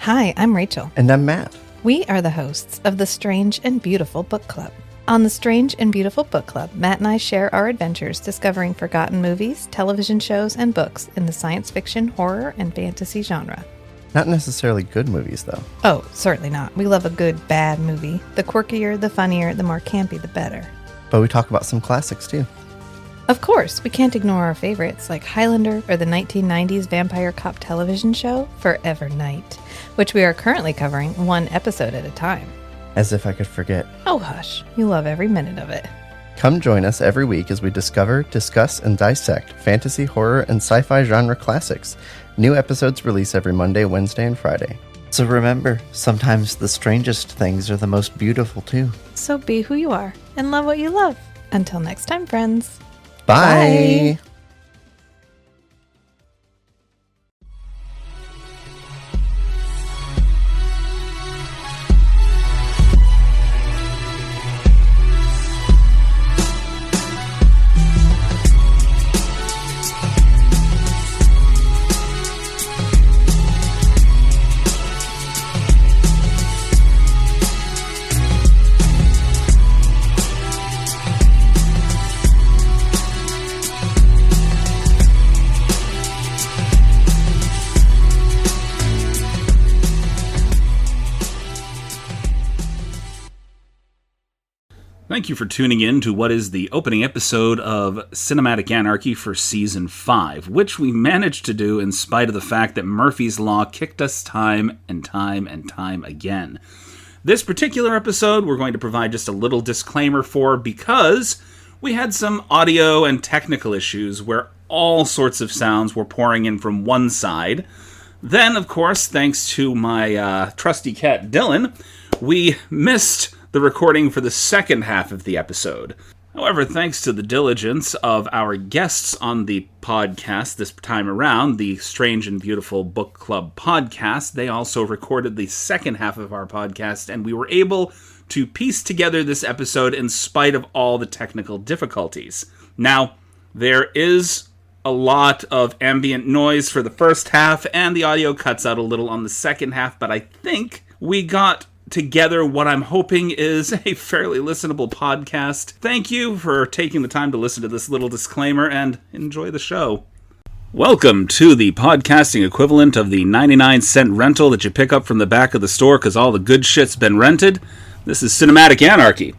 Hi, I'm Rachel. And I'm Matt. We are the hosts of the Strange and Beautiful Book Club. On the Strange and Beautiful Book Club, Matt and I share our adventures discovering forgotten movies, television shows, and books in the science fiction, horror, and fantasy genre. Not necessarily good movies, though. Oh, certainly not. We love a good, bad movie. The quirkier, the funnier, the more campy, the better. But we talk about some classics, too. Of course, we can't ignore our favorites like Highlander or the 1990s vampire cop television show, Forever Night, which we are currently covering one episode at a time. As if I could forget. Oh, hush. You love every minute of it. Come join us every week as we discover, discuss, and dissect fantasy, horror, and sci-fi genre classics. New episodes release every Monday, Wednesday, and Friday. So remember, sometimes the strangest things are the most beautiful, too. So be who you are and love what you love. Until next time, friends. Bye! Thank you for tuning in to what is the opening episode of Cinematic Anarchy for Season 5, which we managed to do in spite of the fact that Murphy's Law kicked us time and time and time again. This particular episode we're going to provide just a little disclaimer for because we had some audio and technical issues where all sorts of sounds were pouring in from one side. Then, of course, thanks to my trusty cat Dylan, we missed the recording for the second half of the episode. However, thanks to the diligence of our guests on the podcast this time around, the Strange and Beautiful Book Club podcast, they also recorded the second half of our podcast, and we were able to piece together this episode in spite of all the technical difficulties. Now, there is a lot of ambient noise for the first half, and the audio cuts out a little on the second half, but I think we got together what I'm hoping is a fairly listenable podcast. Thank you for taking the time to listen to this little disclaimer and enjoy the show. Welcome to the podcasting equivalent of the 99-cent rental that you pick up from the back of the store because all the good shit's been rented. This is Cinematic Anarchy.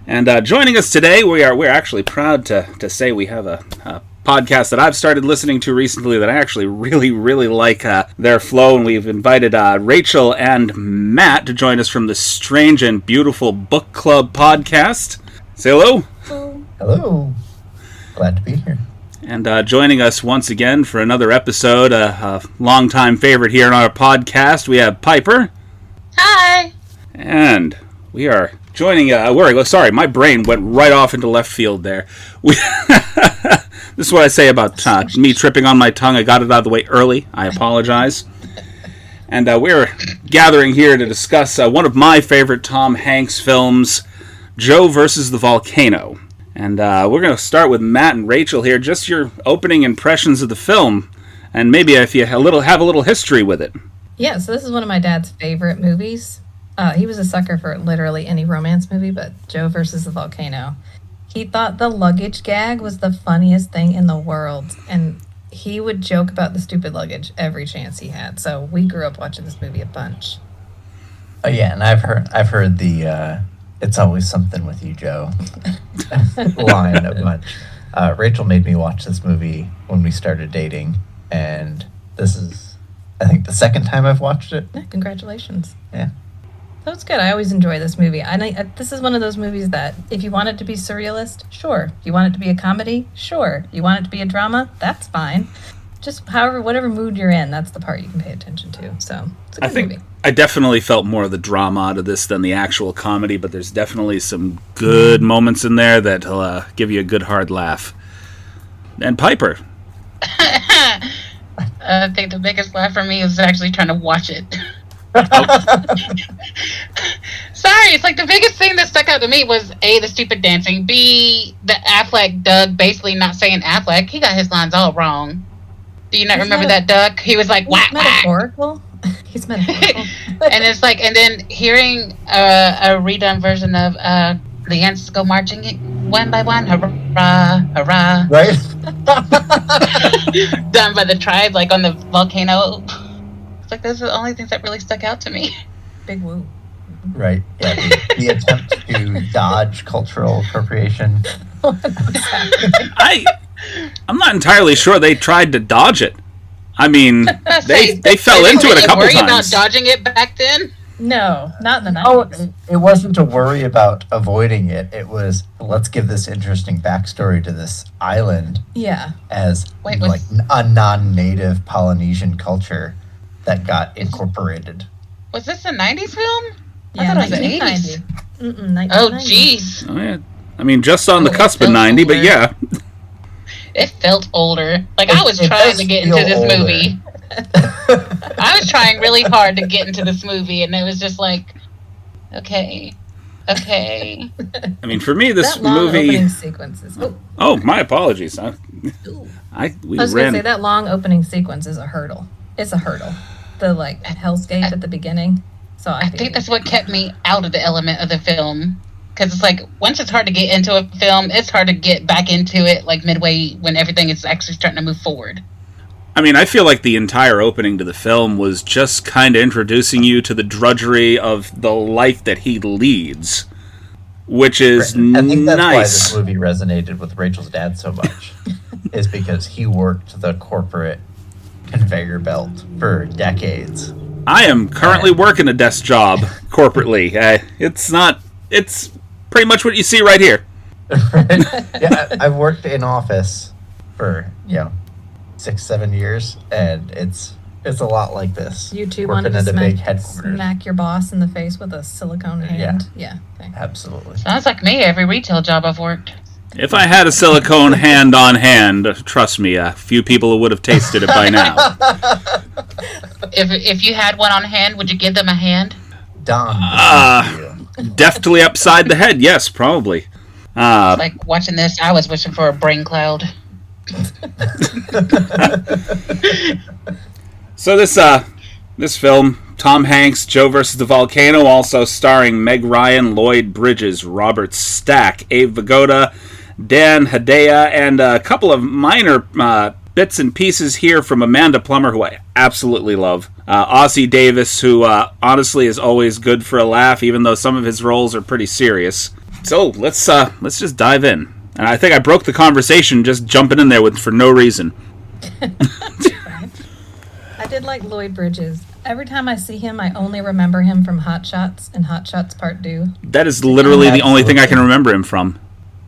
And joining us today, we're actually proud to say we have a podcast that I've started listening to recently that I actually really like their flow, and we've invited Rachel and Matt to join us from the Strange and Beautiful Book Club podcast. Say hello. Hello. Glad to be here. And joining us once again for another episode, a longtime favorite here on our podcast, we have Piper. Hi. And we are joining, sorry, my brain went right off into left field there. This is what I say about me tripping on my tongue. I got it out of the way early. I apologize. And we're gathering here to discuss one of my favorite Tom Hanks films, Joe Verses the Volcano. And we're going to start with Matt and Rachel here. Just your opening impressions of the film, and maybe if you have a little history with it. Yeah, so this is one of my dad's favorite movies. He was a sucker for literally any romance movie, but Joe Versus the Volcano. He thought the luggage gag was the funniest thing in the world, and he would joke about the stupid luggage every chance he had. So we grew up watching this movie a bunch. Oh yeah, and I've heard the "It's always something with you, Joe" line a bunch. Rachel made me watch this movie when we started dating, and this is, I think, the second time I've watched it. Yeah, congratulations. Yeah. So it's good. I always enjoy this movie. This is one of those movies that if you want it to be surrealist, sure. You want it to be a comedy, sure. You want it to be a drama, that's fine. Just whatever mood you're in, that's the part you can pay attention to. So it's a good movie. I definitely felt more of the drama out of this than the actual comedy, but there's definitely some good moments in there that'll give you a good hard laugh. And Piper. I think the biggest laugh for me was actually trying to watch it. Sorry, it's like the biggest thing that stuck out to me was A, the stupid dancing, B, the Affleck Doug basically not saying Affleck. He got his lines all wrong. Do you not remember that, Doug? He was like, whack, metaphorical. He's metaphorical. And it's like, and then hearing a redone version of the ants go marching one by one, hurrah, hurrah, Right? done by the tribe, like on the volcano. It's like those are the only things that really stuck out to me. Big woo. Right. Yeah. The attempt to dodge cultural appropriation. I'm not entirely sure they tried to dodge it. I mean, they fell into it a couple times. Were you times. about dodging it back then? No, not in the 90s. Oh, it wasn't to worry about avoiding it. It was, let's give this interesting backstory to this island Yeah. as Wait, like a non-native Polynesian culture that got incorporated. Was this a 90s film? I Yeah, thought it was the 80s. 1990. Oh, jeez. Oh, yeah. I mean, just on the Oh, cusp of it felt 90, but older. yeah. It felt older. Like, I was It trying does to get feel into this older. movie. I was trying really hard to get into this movie, and it was just like, okay. I mean, for me, this That long movie. opening sequence is... Oh, my apologies. We I was ran. going to say, that long opening sequence is a hurdle. It's a hurdle. The, like, hellscape at the beginning. So I think that's what kept me out of the element of the film. Because it's like, once it's hard to get into a film, it's hard to get back into it, like, midway when everything is actually starting to move forward. I mean, I feel like the entire opening to the film was just kind of introducing you to the drudgery of the life that he leads, which is I think that's why nice. this movie resonated with Rachel's dad so much, is because he worked the corporate conveyor belt for decades. I am currently working a desk job corporately. It's pretty much what you see right here. Yeah, I've worked in office for 6-7 years, and it's a lot like this. You two working wanted to at a big headquarters. smack your boss in the face with a silicone hand? Yeah. Okay. Absolutely. Sounds like me, every retail job I've worked. If I had a silicone hand on hand, trust me, a few people would have tasted it by now. If you had one on hand, would you give them a hand? Don. Deftly upside the head, yes, probably. Like, watching this, I was wishing for a brain cloud. So this film, Tom Hanks, Joe Verses the Volcano, also starring Meg Ryan, Lloyd Bridges, Robert Stack, Abe Vigoda, Dan Hedaya, and a couple of minor bits and pieces here from Amanda Plummer, who I absolutely love. Ossie Davis, who honestly is always good for a laugh, even though some of his roles are pretty serious. So let's just dive in. And I think I broke the conversation just jumping in there for no reason. I did like Lloyd Bridges. Every time I see him, I only remember him from Hot Shots and Hot Shots Part 2. That is literally the only thing I can remember him from.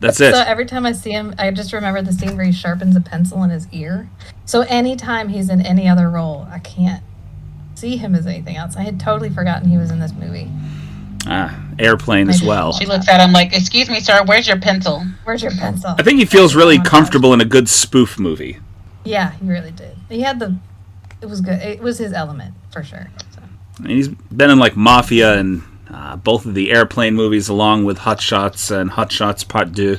That's it. So every time I see him, I just remember the scene where he sharpens a pencil in his ear. So anytime he's in any other role, I can't see him as anything else. I had totally forgotten he was in this movie. Airplane as well. She looks at him like, "Excuse me, sir, where's your pencil?" Where's your pencil? I think he feels really comfortable in a good spoof movie. Yeah, he really did. It was good. It was his element, for sure. So. And he's been in like Mafia and both of the Airplane movies, along with Hot Shots and Hot Shots Part 2.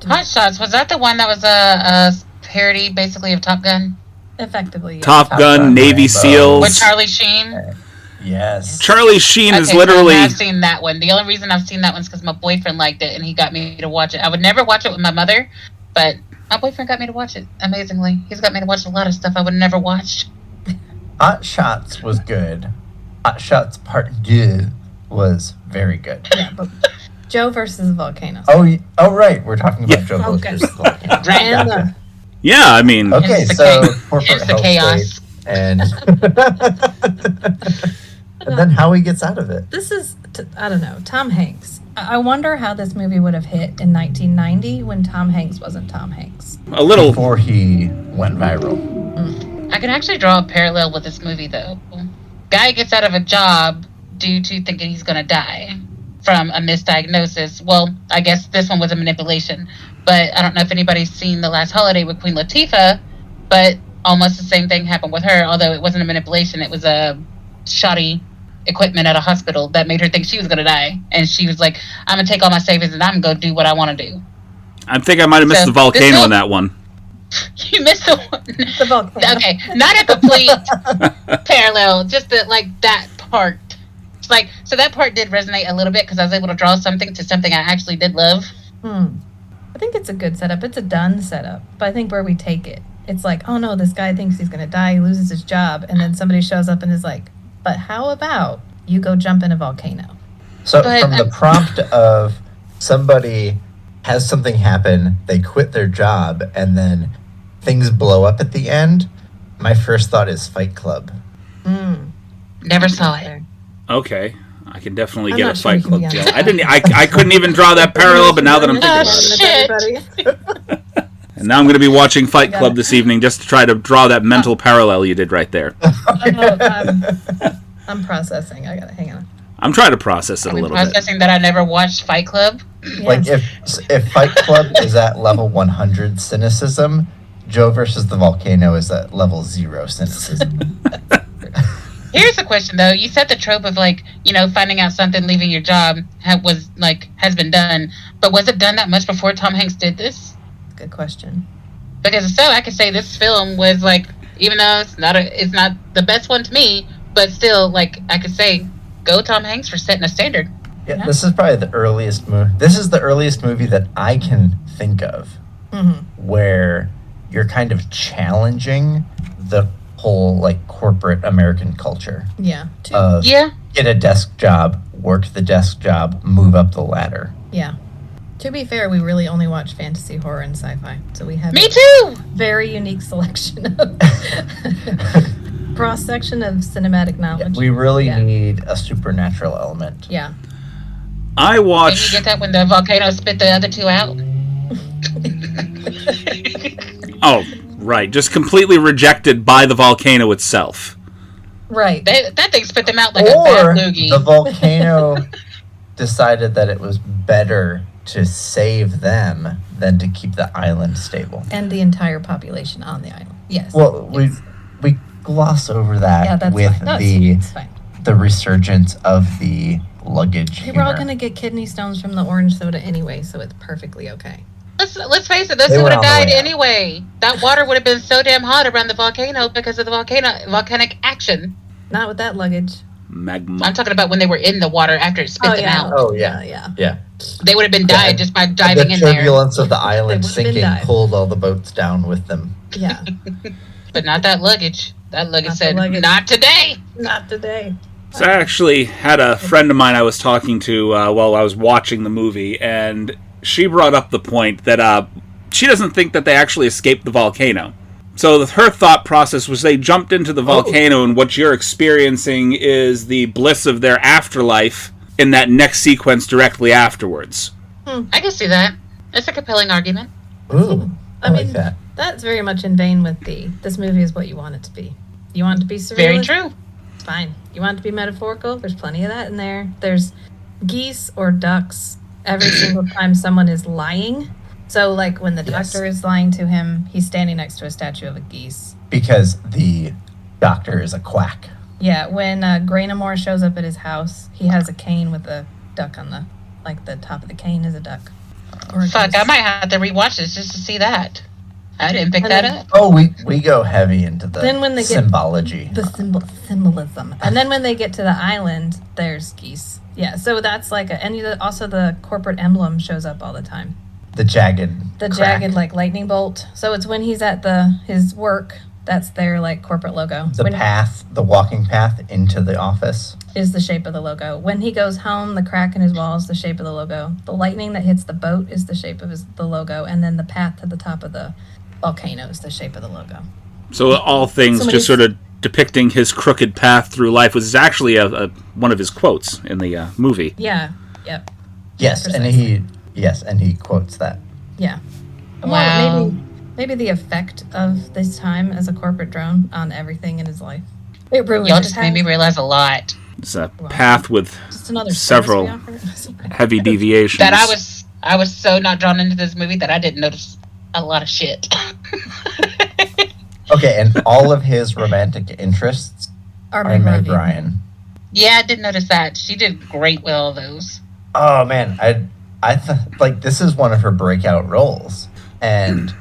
Hot Shots, was that the one that was a parody, basically, of Top Gun? Effectively, yeah. Top Gun, Navy Rambo. SEALs. With Charlie Sheen? Yes. Charlie Sheen is Okay, literally... so I've seen that one. The only reason I've seen that one is because my boyfriend liked it, and he got me to watch it. I would never watch it with my mother, but my boyfriend got me to watch it, amazingly. He's got me to watch a lot of stuff I would never watch. Hot Shots was good. Hot Shots Part 2 was very good. Yeah, but Joe versus the Volcano. Oh, right. We're talking about Joe Okay. versus the Volcano. And the, Yeah, I mean... Okay, It's the so chaos. corporate It's the hellscape chaos. and then how he gets out of it. this is, I don't know, Tom Hanks. I wonder how this movie would have hit in 1990 when Tom Hanks wasn't Tom Hanks. A little... Before he went viral. I can actually draw a parallel with this movie, though. Guy gets out of a job due to thinking he's going to die from a misdiagnosis. Well, I guess this one was a manipulation. But I don't know if anybody's seen The Last Holiday with Queen Latifah, but almost the same thing happened with her, although it wasn't a manipulation. It was a shoddy equipment at a hospital that made her think she was going to die. And she was like, I'm going to take all my savings and I'm going to go do what I want to do. I think I might have missed So, the volcano this in that one. You missed the one. The volcano. Okay, not a complete parallel, just that part. It's like, so that part did resonate a little bit because I was able to draw something to something I actually did love. I think it's a good setup. It's a done setup. But I think where we take it, it's like, oh no, this guy thinks he's going to die, he loses his job, and then somebody shows up and is like, but how about you go jump in a volcano? So from the prompt of somebody has something happen, they quit their job, and then things blow up at the end, my first thought is Fight Club. Never saw it. Okay. I can definitely I'm get not a sure Fight we can Club be deal. on that. I couldn't even draw that parallel, but now that I'm thinking about it. Shit. And now I'm going to be watching Fight Club this evening just to try to draw that mental parallel you did right there. I'm processing. I gotta hang on. I'm trying to process it a little bit. Processing that I never watched Fight Club. Like if Fight Club is at level 100 cynicism, Joe versus the Volcano is at level 0 cynicism. Here's the question though. You said the trope of finding out something, leaving your job has been done, but was it done that much before Tom Hanks did this? Good question. Because if so, I could say this film was even though it's not the best one to me, but still I could say go Tom Hanks for setting a standard. Yeah, this is probably the earliest movie. This is the earliest movie that I can think of where you're kind of challenging the whole corporate American culture. Yeah. Get a desk job, work the desk job, move up the ladder. Yeah. To be fair, we really only watch fantasy, horror, and sci-fi, so we have Me too. Very unique selection of cross section of cinematic knowledge. We really need a supernatural element. Yeah. I Did watched... you get that when the volcano spit the other two out? Oh, right. Just completely rejected by the volcano itself. Right. That thing spit them out like a bad loogie. The volcano decided that it was better to save them than to keep the island stable. And the entire population on the island. Yes. Well, yes. we gloss over that with fine. No, it's fine. the resurgence of the luggage. We're all gonna get kidney stones from the orange soda anyway, so it's perfectly okay. Let's face it, those two would have died anyway. That water would have been so damn hot around the volcano because of the volcanic action. Not with that luggage. Magma. I'm talking about when they were in the water after it spit them out. Oh yeah. They would have been died just by diving in there. The turbulence of the island sinking pulled all the boats down with them. Yeah. But not that luggage. That luggage said, "Not today." Not today. So I actually had a friend of mine I was talking to while I was watching the movie, and she brought up the point that she doesn't think that they actually escaped the volcano. So her thought process was they jumped into the volcano, and what you're experiencing is the bliss of their afterlife in that next sequence directly afterwards. I can see that. It's a compelling argument. Ooh, I mean, like that. That's very much in vein with this movie is what you want it to be. You want it to be surrealist? Very true. Fine. You want it to be metaphorical? There's plenty of that in there. There's geese or ducks every single time someone is lying. So, when the doctor is lying to him, he's standing next to a statue of a geese. Because the doctor is a quack. Yeah, when Graynamore shows up at his house, he has a cane with a duck on the top of the cane is a duck. Fuck, I might have to rewatch this just to see that. I didn't pick that up. Oh, we go heavy into the symbology. The symbolism. And then when they get to the island, there's geese. Yeah, so that's also the corporate emblem shows up all the time. The jagged lightning bolt. So it's when he's at his work, that's their corporate logo. The walking path into the office is the shape of the logo. When he goes home, the crack in his wall is the shape of the logo. The lightning that hits the boat is the shape of the logo, and then the path to the top of the volcano is the shape of the logo. So all things just sort of depicting his crooked path through life was actually one of his quotes in the movie. Yeah. Yep. Yes, precisely. and he quotes that. Yeah. Wow. Well, maybe the effect of this time as a corporate drone on everything in his life. It ruined Y'all just made me realize a lot. It's a path with several heavy deviations. That I was so not drawn into this movie that I didn't notice a lot of shit. Okay, and all of his romantic interests are Meg Ryan. Yeah, I did notice that. She did great with all those. Oh man, I this is one of her breakout roles, and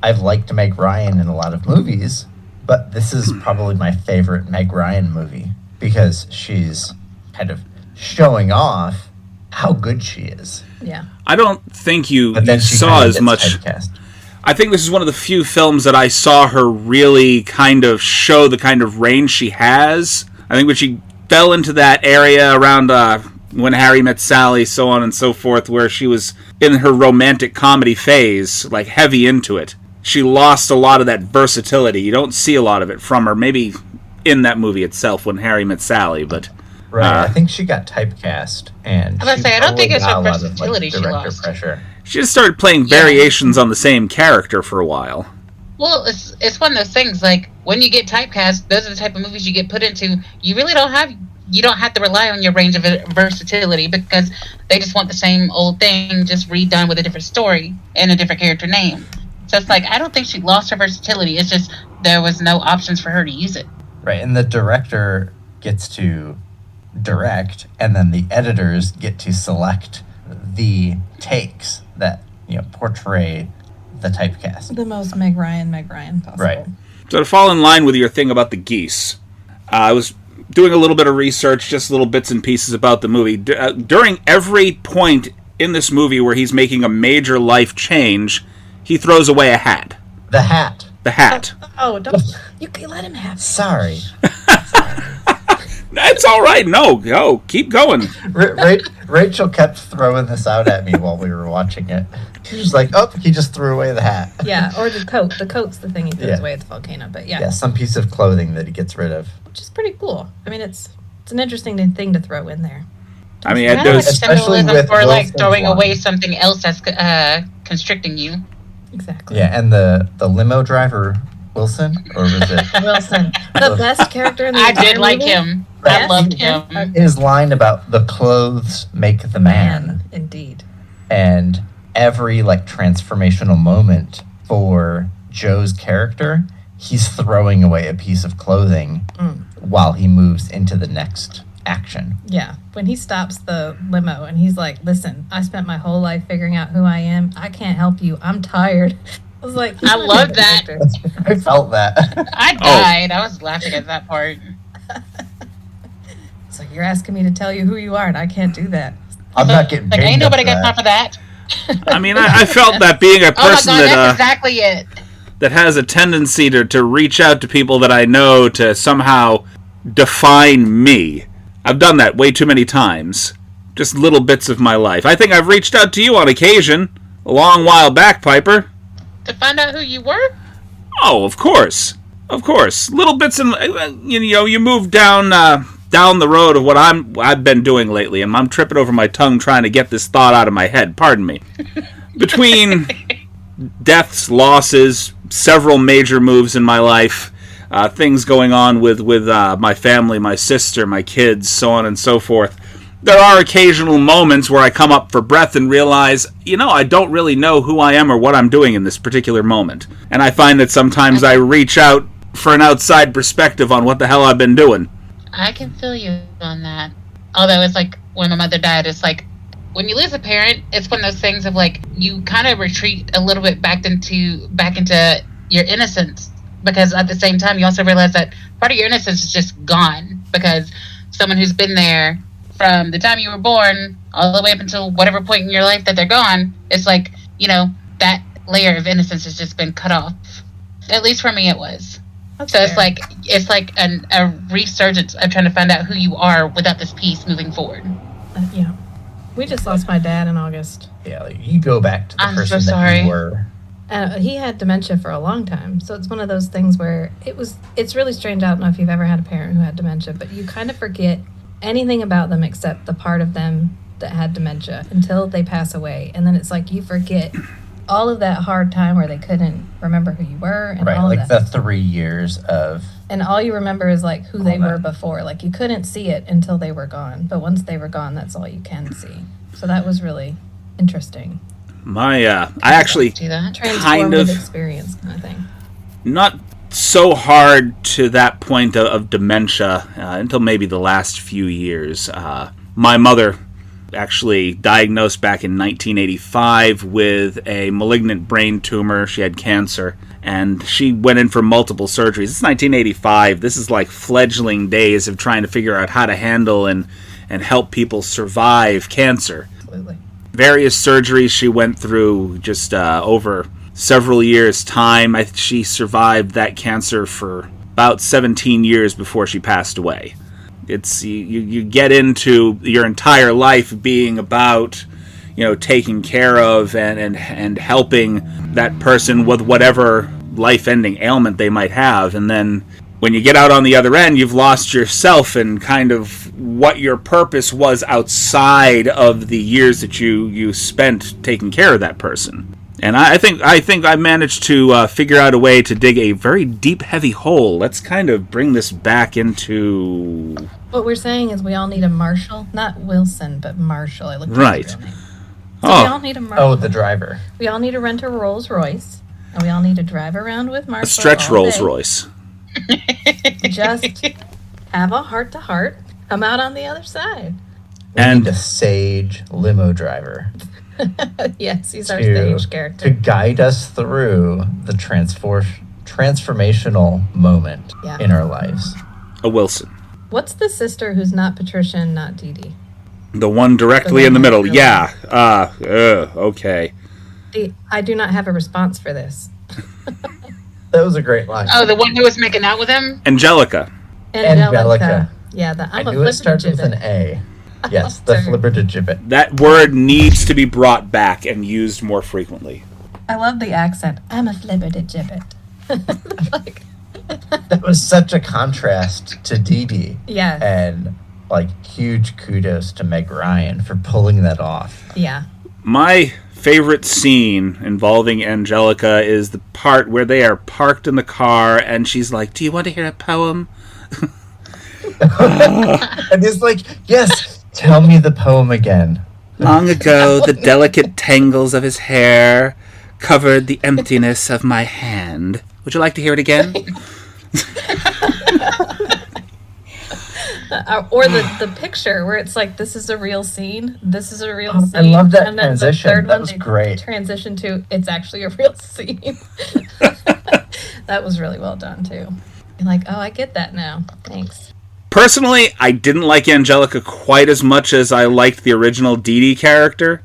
I've liked Meg Ryan in a lot of movies, but this is probably my favorite Meg Ryan movie because she's kind of showing off how good she is. Yeah. I don't think you But then she saw kind of as gets much. typecast. I think this is one of the few films that I saw her really kind of show the kind of range she has. I think when she fell into that area around When Harry Met Sally, so on and so forth, where she was in her romantic comedy phase, like heavy into it, she lost a lot of that versatility. You don't see a lot of it from her, maybe in that movie itself, When Harry Met Sally, but... Right, I think she got typecast, and I was gonna say, I don't think it's her got a lot of, versatility she director lost. pressure. she just started playing variations on the same character for a while. Well, it's one of those things, like, when you get typecast, those are the type of movies you get put into. You really don't have to rely on your range of versatility because they just want the same old thing, just redone with a different story and a different character name. So it's like, I don't think she lost her versatility. It's just there was no options for her to use it. Right, and the director gets to direct, and then the editors get to select the takes that portray the typecast. The most Meg Ryan possible. Right. So to fall in line with your thing about the geese, I was doing a little bit of research, just little bits and pieces about the movie. During every point in this movie where he's making a major life change, he throws away a hat. The hat. The hat. Oh, don't you let him have. Sorry. That's all right. No, keep going. Rachel kept throwing this out at me while we were watching it. She was like, "Oh, he just threw away the hat." Yeah, or the coat. The coat's the thing he throws Yeah. away at the volcano. But Yeah, some piece of clothing that he gets rid of. which is pretty cool. I mean, it's an interesting thing to throw in there. I mean, Kind of like Especially symbolism with for like Wilson's throwing line. away something else that's constricting you. Exactly. Yeah, and the limo driver Wilson, or was it Wilson, the best character in the I entire did like movie? him. Right. I loved him. his line about the clothes make the man, Indeed. and every transformational moment for Joe's character, he's throwing away a piece of clothing while he moves into the next action. Yeah. When he stops the limo and he's like, "Listen, I spent my whole life figuring out who I am. I can't help you. I'm tired." I was like, I love that. I felt that. I died. I was laughing at that part. It's like, you're asking me to tell you who you are, and I can't do that. I'm not getting Like, paid ain't enough nobody for got time for that. I mean, I felt that being a Oh my person god, that's that exactly it. that has a tendency to reach out to people that I know to somehow define me. I've done that way too many times. Just little bits of my life. I think I've reached out to you on occasion, a long while back, Piper. To find out who you were? Oh, of course. Of course. Little bits and you move down the road of what I've been doing lately, and I'm tripping over my tongue trying to get this thought out of my head. Pardon me. Between deaths, losses, several major moves in my life, things going on with my family, my sister, my kids, so on and so forth. There are occasional moments where I come up for breath and realize, I don't really know who I am or what I'm doing in this particular moment. And I find that sometimes I reach out for an outside perspective on what the hell I've been doing. I can feel you on that. Although it's like when my mother died, it's like when you lose a parent, it's one of those things of like you kind of retreat a little bit back into your innocence, because at the same time you also realize that part of your innocence is just gone because someone who's been there from the time you were born all the way up until whatever point in your life that they're gone, it's like, that layer of innocence has just been cut off. At least for me it was. That's So fair. it's like a resurgence of trying to find out who you are without this piece moving forward. Yeah. We just lost my dad in August. Yeah, you go back to the I'm so person that sorry. you were. He had dementia for a long time, so it's one of those things where it's really strange. I don't know if you've ever had a parent who had dementia, but you kind of forget anything about them except the part of them that had dementia until they pass away, and then it's like you forget all of that hard time where they couldn't remember who you were, and Right, all of like that. the 3 years of... And all you remember is like who they All that. were before. Like you couldn't see it until they were gone, but once they were gone, that's all you can see. So that was really interesting. I actually Do that. Kind of. Transformative experience kind of thing. not so hard to that point of dementia until maybe the last few years. My mother actually diagnosed back in 1985 with a malignant brain tumor. She had cancer, and she went in for multiple surgeries. It's 1985. This is like fledgling days of trying to figure out how to handle and help people survive cancer. Absolutely. Various surgeries she went through just over several years' time. She survived that cancer for about 17 years before she passed away. It's you get into your entire life being about, taking care of and helping that person with whatever life-ending ailment they might have, and then when you get out on the other end, you've lost yourself and kind of what your purpose was outside of the years that you spent taking care of that person. And I think I managed to figure out a way to dig a very deep, heavy hole. Let's kind of bring this back into... What we're saying is we all need a Marshall. Not Wilson, but Marshall. I looked right. at the real name. So we all need a Marshall. Oh, the driver. We all need to rent a Rolls Royce. And we all need to drive around with Marshall. A stretch all Rolls day. Royce. Just have a heart-to-heart. Come out on the other side. We need a sage limo driver. Yes, he's our stage character. To guide us through the transformational moment in our lives. A Wilson. What's the sister who's not Patricia and not Dee Dee? The one directly in the middle. Yeah. Okay. I do not have a response for this. That was a great line. Oh, the one who was making out with him? Angelica. Angelica. Yeah, I knew it starts with an A. Yes, the flibbertigibbet. That word needs to be brought back and used more frequently. I love the accent. I'm a flibbertigibbet. That was such a contrast to Dee Dee. Yeah. And huge kudos to Meg Ryan for pulling that off. Yeah. My favorite scene involving Angelica is the part where they are parked in the car and she's like, "Do you want to hear a poem?" And he's like, "Yes, tell me the poem again." Long ago, the delicate tangles of his hair covered the emptiness of my hand. Would you like to hear it again? Or the picture where it's like, this is a real scene. This is a real scene. I love that and then transition. The third That one, was they great. Transition to, it's actually a real scene. That was really well done, too. You're like, oh, I get that now. Thanks. Personally, I didn't like Angelica quite as much as I liked the original Dee Dee character.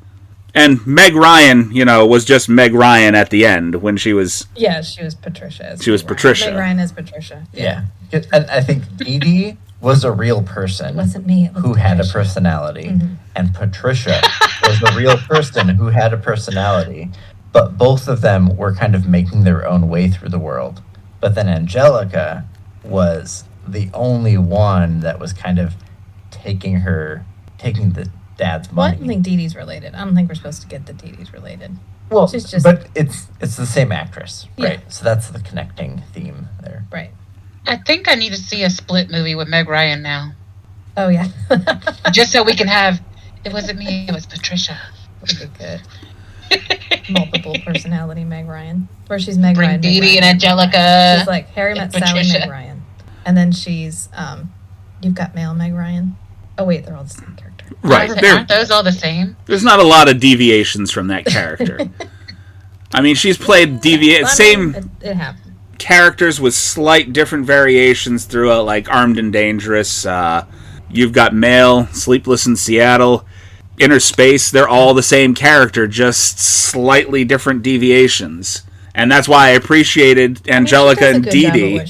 And Meg Ryan, was just Meg Ryan at the end when she was... Yeah, she was Patricia. She was Patricia. Meg Ryan as Patricia. Yeah. And I think Dee Dee was a real person. It wasn't me. It was who had a Patricia. personality. Mm-hmm. And Patricia was a real person who had a personality. But both of them were kind of making their own way through the world. But then Angelica was the only one that was kind of taking the dad's Well, I money. don't think Dee Dee's related. I don't think we're supposed to get that Dee Dee's related. Well, She's just- but it's the same actress, right? Yeah. So that's the connecting theme there. Right. I think I need to see a split movie with Meg Ryan now. Oh, yeah. Just so we can have, it wasn't me, it was Patricia. Would be good. Multiple personality Meg Ryan. Where she's Meg Bring Ryan. Dee Meg Dee Ryan. and Angelica. She's like Harry and Met Sally Patricia. Meg Ryan. And then she's, You've Got Mail Meg Ryan. Oh, wait, they're all the same character. Right. Aren't those all the same? There's not a lot of deviations from that character. I mean, she's played same It happened. characters with slight different variations throughout, like Armed and Dangerous, You've Got Mail, Sleepless in Seattle, Inner Space. They're all the same character, just slightly different deviations. And that's why I appreciated Angelica and Dee Dee.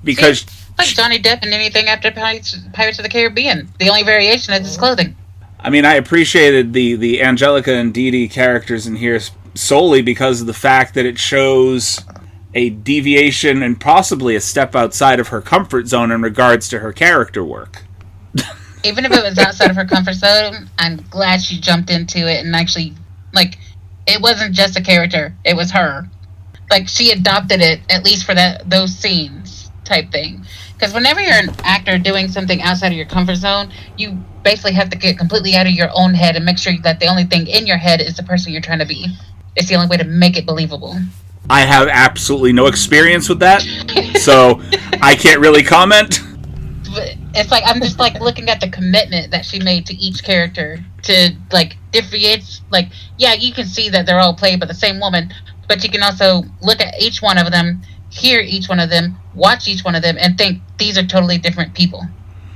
Because Like Johnny Depp and anything after Pirates of the Caribbean. The only variation is his clothing. I mean, I appreciated the Angelica and Dee Dee characters in here solely because of the fact that it shows a deviation and possibly a step outside of her comfort zone in regards to her character work. Even if it was outside of her comfort zone, I'm glad she jumped into it and actually, it wasn't just a character, it was her. She adopted it, at least for those scenes type thing. Because whenever you're an actor doing something outside of your comfort zone, you basically have to get completely out of your own head and make sure that the only thing in your head is the person you're trying to be. It's the only way to make it believable. I have absolutely no experience with that, so I can't really comment. But it's like I'm just like looking at the commitment that she made to each character to like differentiate. Like, yeah, you can see that they're all played by the same woman, but you can also look at each one of them, hear each one of them, watch each one of them, and think these are totally different people.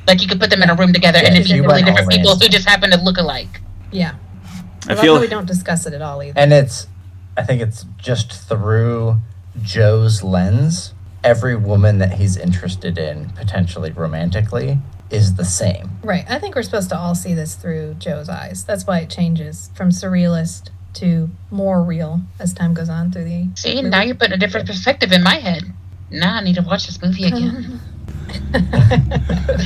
Like you could put them in a room together, and it's totally different people who just happen to look alike. Yeah, I love how we don't discuss it at all either. And I think it's just through Joe's lens. Every woman that he's interested in, potentially romantically, is the same. Right. I think we're supposed to all see this through Joe's eyes. That's why it changes from surrealist to more real as time goes on through the See, movie. now you're putting a different perspective in my head. Now I need to watch this movie again.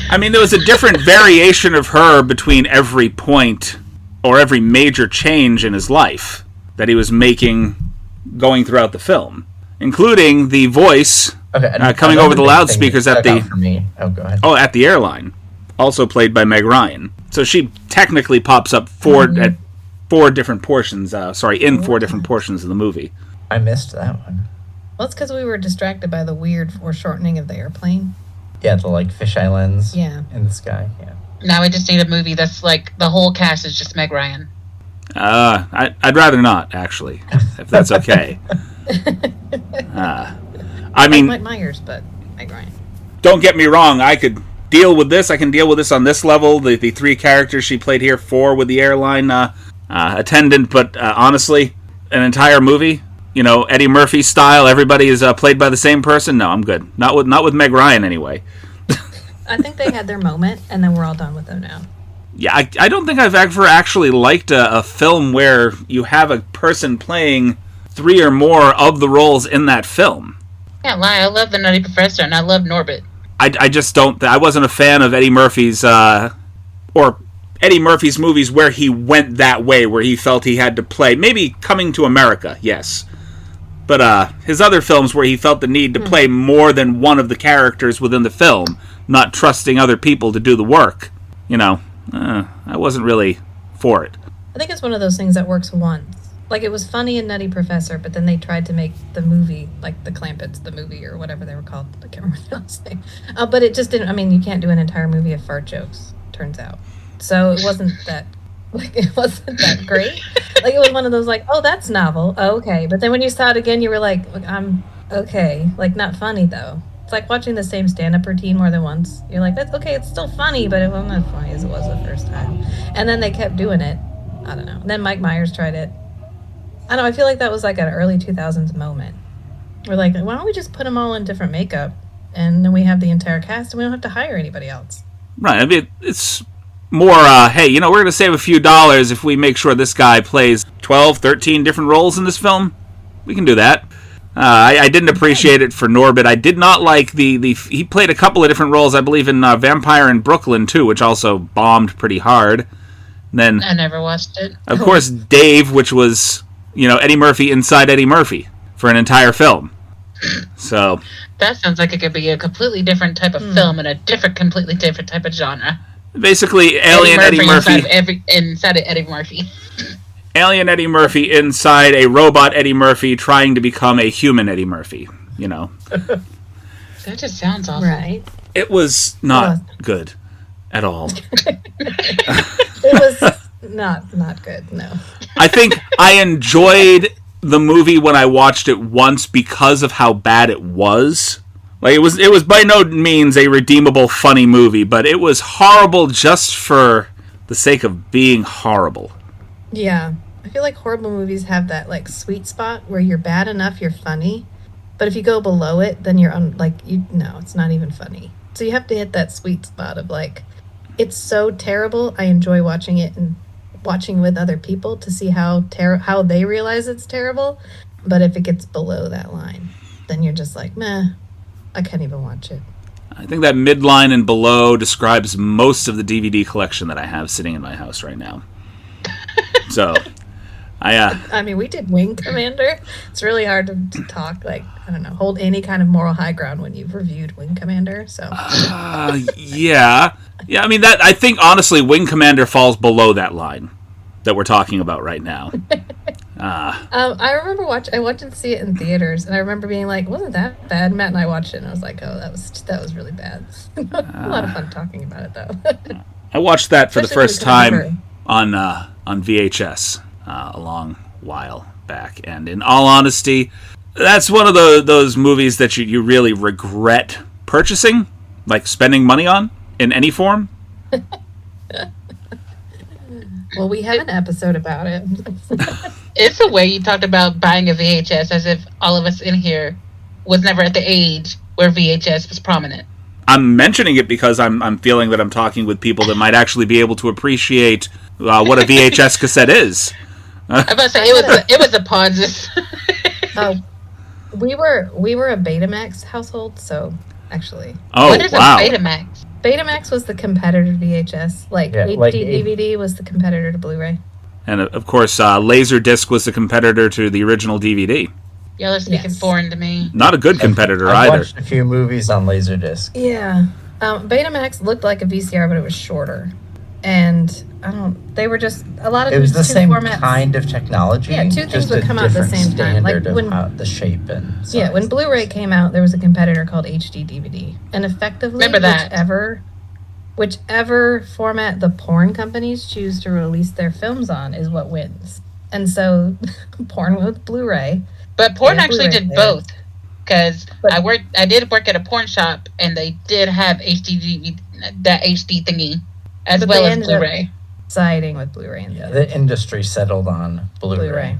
I mean, there was a different variation of her between every point or every major change in his life that he was making going throughout the film, including the voice coming over the loudspeakers at the go ahead. at the airline, also played by Meg Ryan. So she technically pops up at four different portions. In 4 different portions of the movie. I missed that one. Well, it's because we were distracted by the weird foreshortening of the airplane. Yeah, the like fisheye lens. Yeah. In the sky. Yeah. Now we just need a movie that's like the whole cast is just Meg Ryan. I'd rather not, actually, if that's okay. I mean, Mike Myers, but Meg Ryan. Don't get me wrong. I could deal with this. I can deal with this on this level. The 3 characters she played here, 4 with the airline attendant. But honestly, an entire movie, Eddie Murphy style, everybody is played by the same person. No, I'm good. Not with Meg Ryan anyway. I think they had their moment, and then we're all done with them now. Yeah, I don't think I've ever actually liked a film where you have a person playing 3 or more of the roles in that film. Can't lie, I love The Nutty Professor, and I love Norbit. I just don't. I wasn't a fan of Eddie Murphy's or Eddie Murphy's movies where he went that way, where he felt he had to play. Maybe Coming to America, yes. But his other films where he felt the need to play more than one of the characters within the film, not trusting other people to do the work, I wasn't really for it. I think it's one of those things that works once. Like, it was funny in Nutty Professor, but then they tried to make the movie, like the Clampets, the movie, or whatever they were called. I can't remember the last name. But it just didn't, you can't do an entire movie of fart jokes, turns out. So it wasn't that great. Like, it was one of those, like, oh, that's novel. Oh, okay. But then when you saw it again, you were like, I'm okay. Like, not funny, though. It's like watching the same stand-up routine more than once. You're like, that's okay, it's still funny, but it wasn't as funny as it was the first time. And then they kept doing it. I don't know. And then Mike Myers tried it. I don't know, I feel like that was like an early 2000s moment. We're like, why don't we just put them all in different makeup, and then we have the entire cast, and we don't have to hire anybody else. Right. I mean, it's more, hey, we're going to save a few dollars if we make sure this guy plays 12, 13 different roles in this film. We can do that. I didn't appreciate it for Norbit. I did not like he played a couple of different roles, I believe, in Vampire in Brooklyn, too, which also bombed pretty hard. And then I never watched it. Of course, Dave, which was, Eddie Murphy inside Eddie Murphy for an entire film. So that sounds like it could be a completely different type of film and a completely different type of genre. Basically, Alien Eddie Murphy inside of Eddie Murphy. Alien Eddie Murphy inside a robot Eddie Murphy trying to become a human Eddie Murphy, That just sounds awful. Right. It was not good at all. It was not good, no. I think I enjoyed the movie when I watched it once because of how bad it was. Like, it was by no means a redeemable, funny movie, but it was horrible just for the sake of being horrible. Yeah. I feel like horrible movies have that, like, sweet spot where you're bad enough, you're funny. But if you go below it, then you're, no, it's not even funny. So you have to hit that sweet spot of, like, it's so terrible, I enjoy watching it and watching with other people to see how they realize it's terrible. But if it gets below that line, then you're just like, meh, I can't even watch it. I think that midline and below describes most of the DVD collection that I have sitting in my house right now. So, we did Wing Commander. It's really hard to talk, like, I don't know, hold any kind of moral high ground when you've reviewed Wing Commander, so. Yeah. Yeah, I think, honestly, Wing Commander falls below that line that we're talking about right now. I remember I wanted to see it in theaters, and I remember being like, "Wasn't that bad?" Matt and I watched it, and I was like, "Oh, that was really bad." A lot of fun talking about it, though. I watched that for the Especially first when it time on VHS a long while back, and in all honesty, that's one of those movies that you really regret purchasing, like spending money on in any form. Well, we have an episode about it. It's the way you talked about buying a VHS, as if all of us in here was never at the age where VHS was prominent. I'm mentioning it because I'm feeling that I'm talking with people that might actually be able to appreciate what a VHS cassette is. I was about to say it was a pauses. We were a Betamax household, so actually. Oh, what is wow. a Betamax? Betamax was the competitor to VHS. HD DVD was the competitor to Blu-ray. And of course, Laserdisc was the competitor to the original DVD. Y'all are speaking foreign to me. Not a good competitor I've either. watched a few movies on Laserdisc. Yeah. Betamax looked like a VCR, but it was shorter. And they were just, a lot of It was the two same formats. kind of technology. Yeah, two things just would a come out at the different same time. Like standard when, of how the shape and size. yeah, when Blu-ray came out, there was a competitor called HD DVD. And effectively, Remember that. whichever format the porn companies choose to release their films on is what wins. And so, porn with Blu-ray. But porn Yeah, actually Blu-ray did players. both, because I did work at a porn shop, and they did have that HD thingy, as But well they as ended up Blu-ray. siding with Blu-ray. And The industry settled on Blu-ray.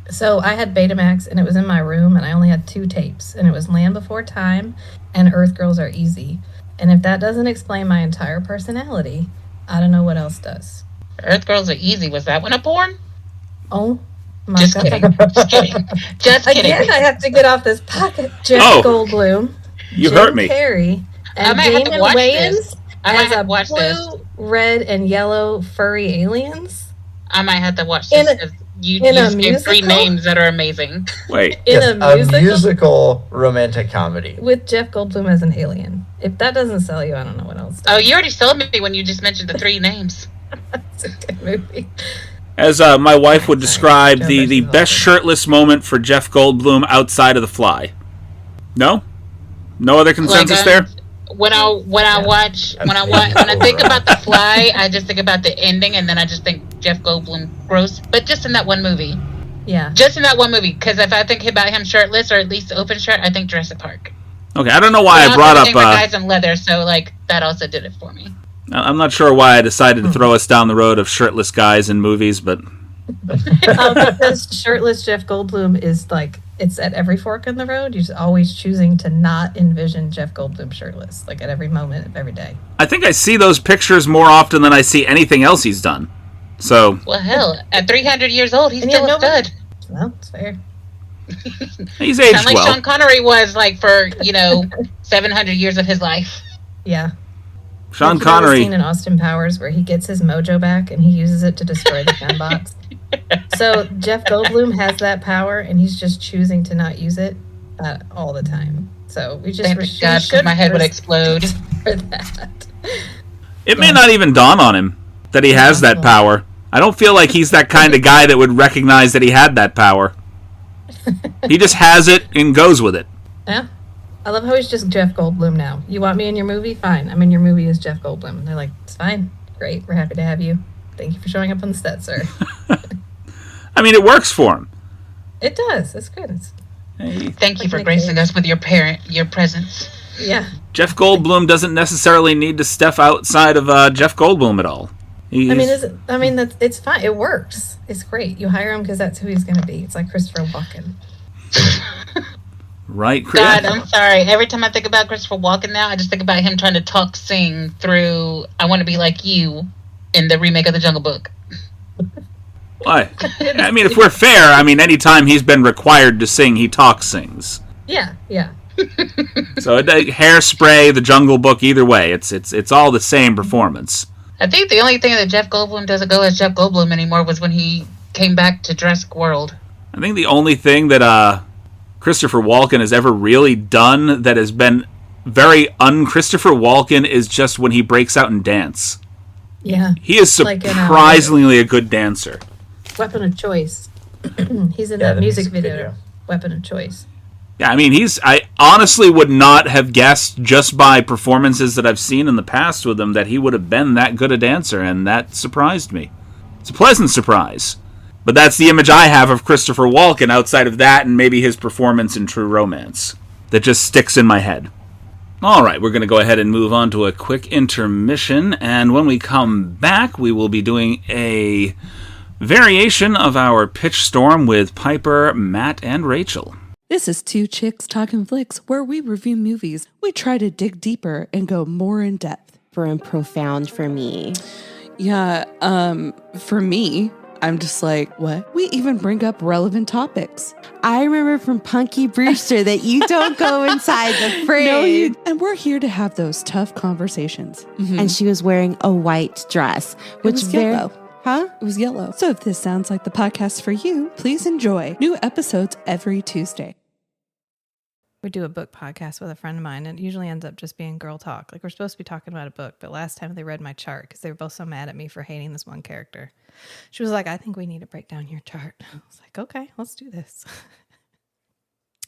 So I had Betamax, and it was in my room, and I only had 2 tapes, and it was Land Before Time and Earth Girls Are Easy. And if that doesn't explain my entire personality, I don't know what else does. Earth Girls Are Easy. Was that one a porn? Oh my Just God. kidding. Just kidding. Just kidding. Again, I have to get off this pocket. Jeff Goldblum, You Jim hurt me. Carrey, I and might have to Damon watch Wayans this. I might as have a to watch this. blue, red, and yellow furry aliens. I might have to watch In this, a- 'cause you in a just gave 3 musical? names that are amazing. Wait. In Yes, a musical romantic comedy. with Jeff Goldblum as an alien. If that doesn't sell you, I don't know what else does. Oh, you already sold me when you just mentioned the 3 names. It's a good movie. As my wife would describe, Joe the Verses the best Volcano. shirtless moment for Jeff Goldblum outside of The Fly. No? No other consensus there? When I think about The Fly, I just think about the ending, and then I just think Jeff Goldblum gross. But just in that one movie, Yeah. just in that one movie, because if I think about him shirtless or at least open shirt, I think Jurassic Park. Okay, I don't know why But I brought also up... think about guys in leather, so like that also did it for me. I'm not sure why I decided to throw us down the road of shirtless guys in movies, but... Because shirtless Jeff Goldblum is like, it's at every fork in the road. You're just always choosing to not envision Jeff Goldblum shirtless, like at every moment of every day. I think I see those pictures more often than I see anything else he's done. So, Well, hell, at 300 years old, he's And still yet a stud. Well, it's fair. he's aged Sound like well. Sean Connery was like for 700 years of his life. Yeah. Sean Like, you know the Connery... scene in Austin Powers where he gets his mojo back and he uses it to destroy the gun box. So Jeff Goldblum has that power, and he's just choosing to not use it all the time. So we just Thank God, because my head would explode. for that. It may not even dawn on him that he has that power. I don't feel like he's that kind of guy that would recognize that he had that power. He just has it and goes with it. Yeah. I love how he's just Jeff Goldblum now. You want me in your movie? Fine. I'm in your movie as Jeff Goldblum. And they're like, it's fine. Great. We're happy to have you. Thank you for showing up on the set, sir. I mean, it works for him. It does. It's good. Thank you Like for Nick gracing Cage. us with your presence. Yeah. Jeff Goldblum doesn't necessarily need to step outside of Jeff Goldblum at all. It's fine. It works. It's great. You hire him because that's who he's going to be. It's like Christopher Walken. Right, Chris? God, I'm sorry. Every time I think about Christopher Walken now, I just think about him trying to sing through I Want to Be Like You in the remake of The Jungle Book. Why? I mean, if we're fair, anytime he's been required to sing, he sings. Yeah. Yeah. So, Hairspray, The Jungle Book, either way, it's all the same performance. I think the only thing that Jeff Goldblum doesn't go as Jeff Goldblum anymore was when he came back to Jurassic World. I think the only thing that Christopher Walken has ever really done that has been very un-Christopher Walken is just when he breaks out in dance. Yeah. He is Like in, surprisingly a good dancer. Weapon of Choice. He's in Yeah, that the music music video, video. Weapon of Choice. Yeah, I mean, I honestly would not have guessed just by performances that I've seen in the past with him that he would have been that good a dancer, and that surprised me. It's a pleasant surprise. But that's the image I have of Christopher Walken outside of that and maybe his performance in True Romance that just sticks in my head. All right, we're going to go ahead and move on to a quick intermission, and when we come back, we will be doing a variation of our pitch storm with Piper, Matt, and Rachel. This is Two Chicks Talking Flicks, where we review movies. We try to dig deeper and go more in depth. And profound for me. Yeah, for me, I'm just like, what? We even bring up relevant topics. I remember from Punky Brewster that you don't go inside the fridge. And we're here to have those tough conversations. And she was wearing a white dress, which was yellow. Huh? It was yellow. So if this sounds like the podcast for you, please enjoy. New episodes every Tuesday. We do a book podcast with a friend of mine, and it usually ends up just being girl talk. Like, we're supposed to be talking about a book, but last time they read my chart because they were both so mad at me for hating this one character. She was like, I think we need to break down your chart. I was like, okay, let's do this.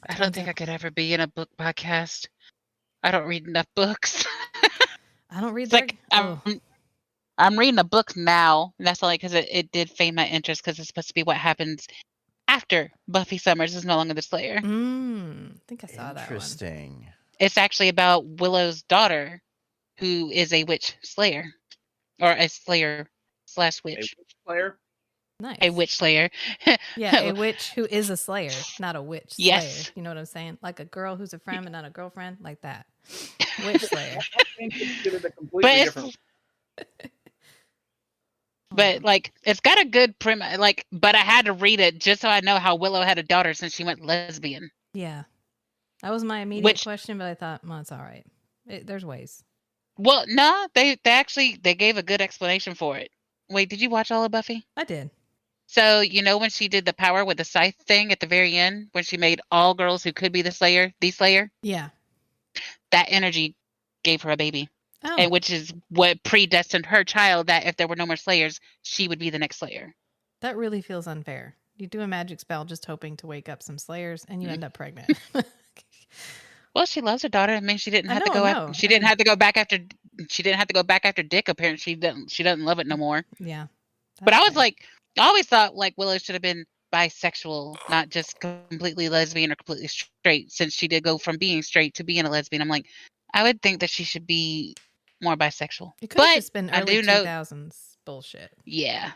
I don't think I could ever be in a book podcast. I don't read enough books. I don't read It's like I'm reading a book now, and that's only because it did feign my interest because it's supposed to be what happens after Buffy Summers is no longer the Slayer. I think I saw that one. Interesting. It's actually about Willow's daughter, who is a witch slayer, or a slayer / witch. Player? Nice. A witch slayer. Yeah, a witch who is a slayer, not a witch slayer. Yes. You know what I'm saying? Like a girl who's a friend but not a girlfriend, like that. Witch slayer. But like, it's got a good premise. Like, but I had to read it just so I know how Willow had a daughter since she went lesbian. Yeah. That was my immediate question, but I thought, well, it's all right. There's ways. Well, no, they gave a good explanation for it. Wait, did you watch all of Buffy? I did. So, you know when she did the power with the scythe thing at the very end, when she made all girls who could be the Slayer? Yeah. That energy gave her a baby. Oh. And which is what predestined her child that if there were no more Slayers, she would be the next Slayer. That really feels unfair. You do a magic spell just hoping to wake up some Slayers, and you end up pregnant. Well, she loves her daughter. I mean, she didn't have to go. She didn't have to go back after. She didn't have to go back after Dick. Apparently, she doesn't love it no more. Yeah. But I was like, I always thought like Willow should have been bisexual, not just completely lesbian or completely straight. Since she did go from being straight to being a lesbian, I'm like, I would think that she should be more bisexual. It could have just been early I do know 2000s bullshit. Yeah.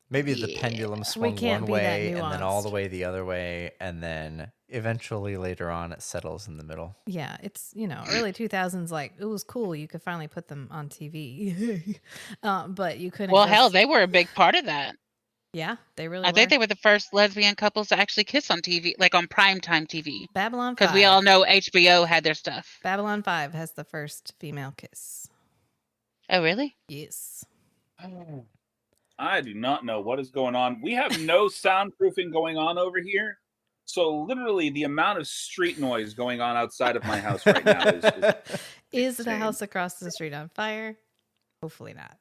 Maybe the pendulum swung can't one be that way and then all the nuanced. way the other way, and then eventually later on it settles in the middle. Yeah, it's, early 2000s, like, it was cool. You could finally put them on TV. But you couldn't. Well, hell, they were a big part of that. Yeah, they really I were. think they were the first lesbian couples to actually kiss on TV, like on primetime TV. Babylon 5. Because we all know HBO had their stuff. Babylon 5 has the first female kiss. Oh, really? Yes. I do not know what is going on. We have no soundproofing going on over here. So literally the amount of street noise going on outside of my house right now is the house across the street on fire? Hopefully not.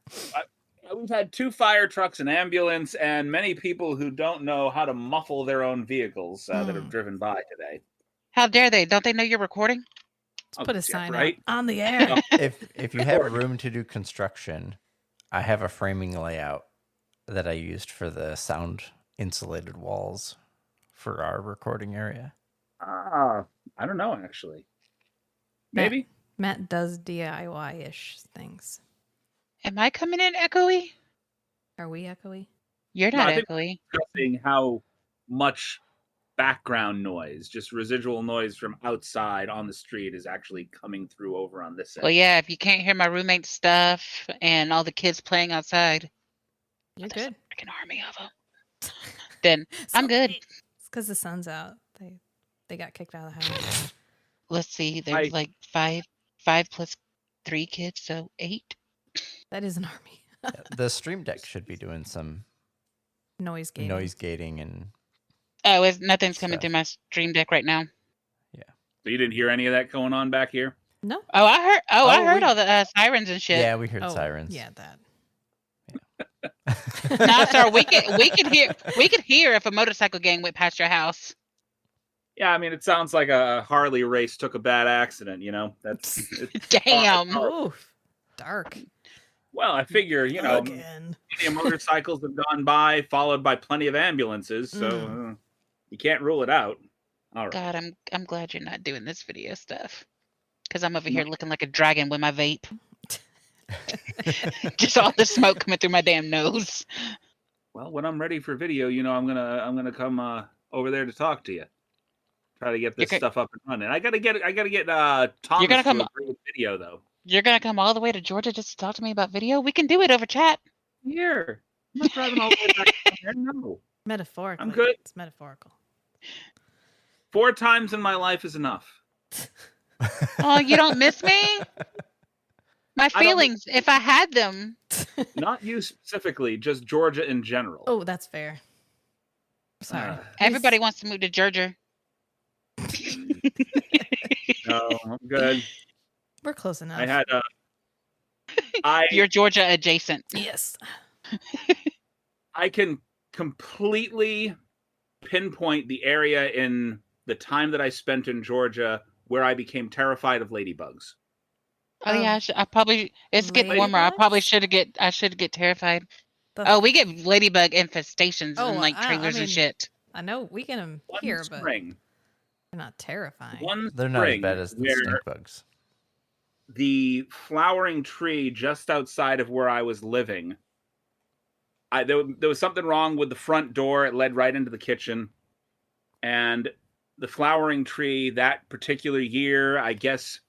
We've had 2 fire trucks, an ambulance, and many people who don't know how to muffle their own vehicles that have driven by today. How dare they? Don't they know you're recording? Let's put a sign right? out on the air. If you have room to do construction, I have a framing layout that I used for the sound insulated walls for our recording area. I don't know, actually. Maybe. Matt does DIY-ish things. Am I coming in echoey? Are we echoey? You're not echoey. Discussing how much background noise, just residual noise from outside on the street, is actually coming through over on this end. Well, yeah, if you can't hear my roommate's stuff and all the kids playing outside, You're there's good. a freaking army of them. Then I'm good. It's because the sun's out. They got kicked out of the house. Let's see. There's like five plus 3 kids, so 8. That is an army. Yeah, the Stream Deck should be doing some Noise gating and nothing's coming through my Stream Deck right now. Yeah. So you didn't hear any of that going on back here? No. I heard all the sirens and shit. Yeah, we heard sirens. Yeah, that. Yeah. No, sir. We could hear if a motorcycle gang went past your house. Yeah, I mean, it sounds like a Harley race took a bad accident. That's Damn. Oof. Dark. Well, I figure Again. plenty of motorcycles have gone by, followed by plenty of ambulances, so you can't rule it out. All right. God, I'm glad you're not doing this video stuff, because I'm over here looking like a dragon with my vape. Just all the smoke coming through my damn nose. Well, when I'm ready for video, I'm gonna come over there to talk to you. Try to get this stuff up and running. I gotta get Thomas You're gonna come to agree with video though. You're gonna come all the way to Georgia just to talk to me about video? We can do it over chat. Here, I'm not driving all the way back there. No, Metaphorically. I'm good. It's metaphorical. 4 times in my life is enough. Oh, you don't miss me? My feelings, if I had them. Not you specifically, just Georgia in general. Oh, that's fair. Sorry. Everybody wants to move to Georgia. No, I'm good. We're close enough. I had You're Georgia adjacent. Yes. I can completely pinpoint the area in the time that I spent in Georgia where I became terrified of ladybugs. Oh yeah, I probably it's getting warmer. I should get terrified. We get ladybug infestations in like trailers and shit. I know we get them here, but they're not terrifying. They're not as bad as the stink bugs. The flowering tree just outside of where I was living, there was something wrong with the front door. It led right into the kitchen. And the flowering tree that particular year, I guess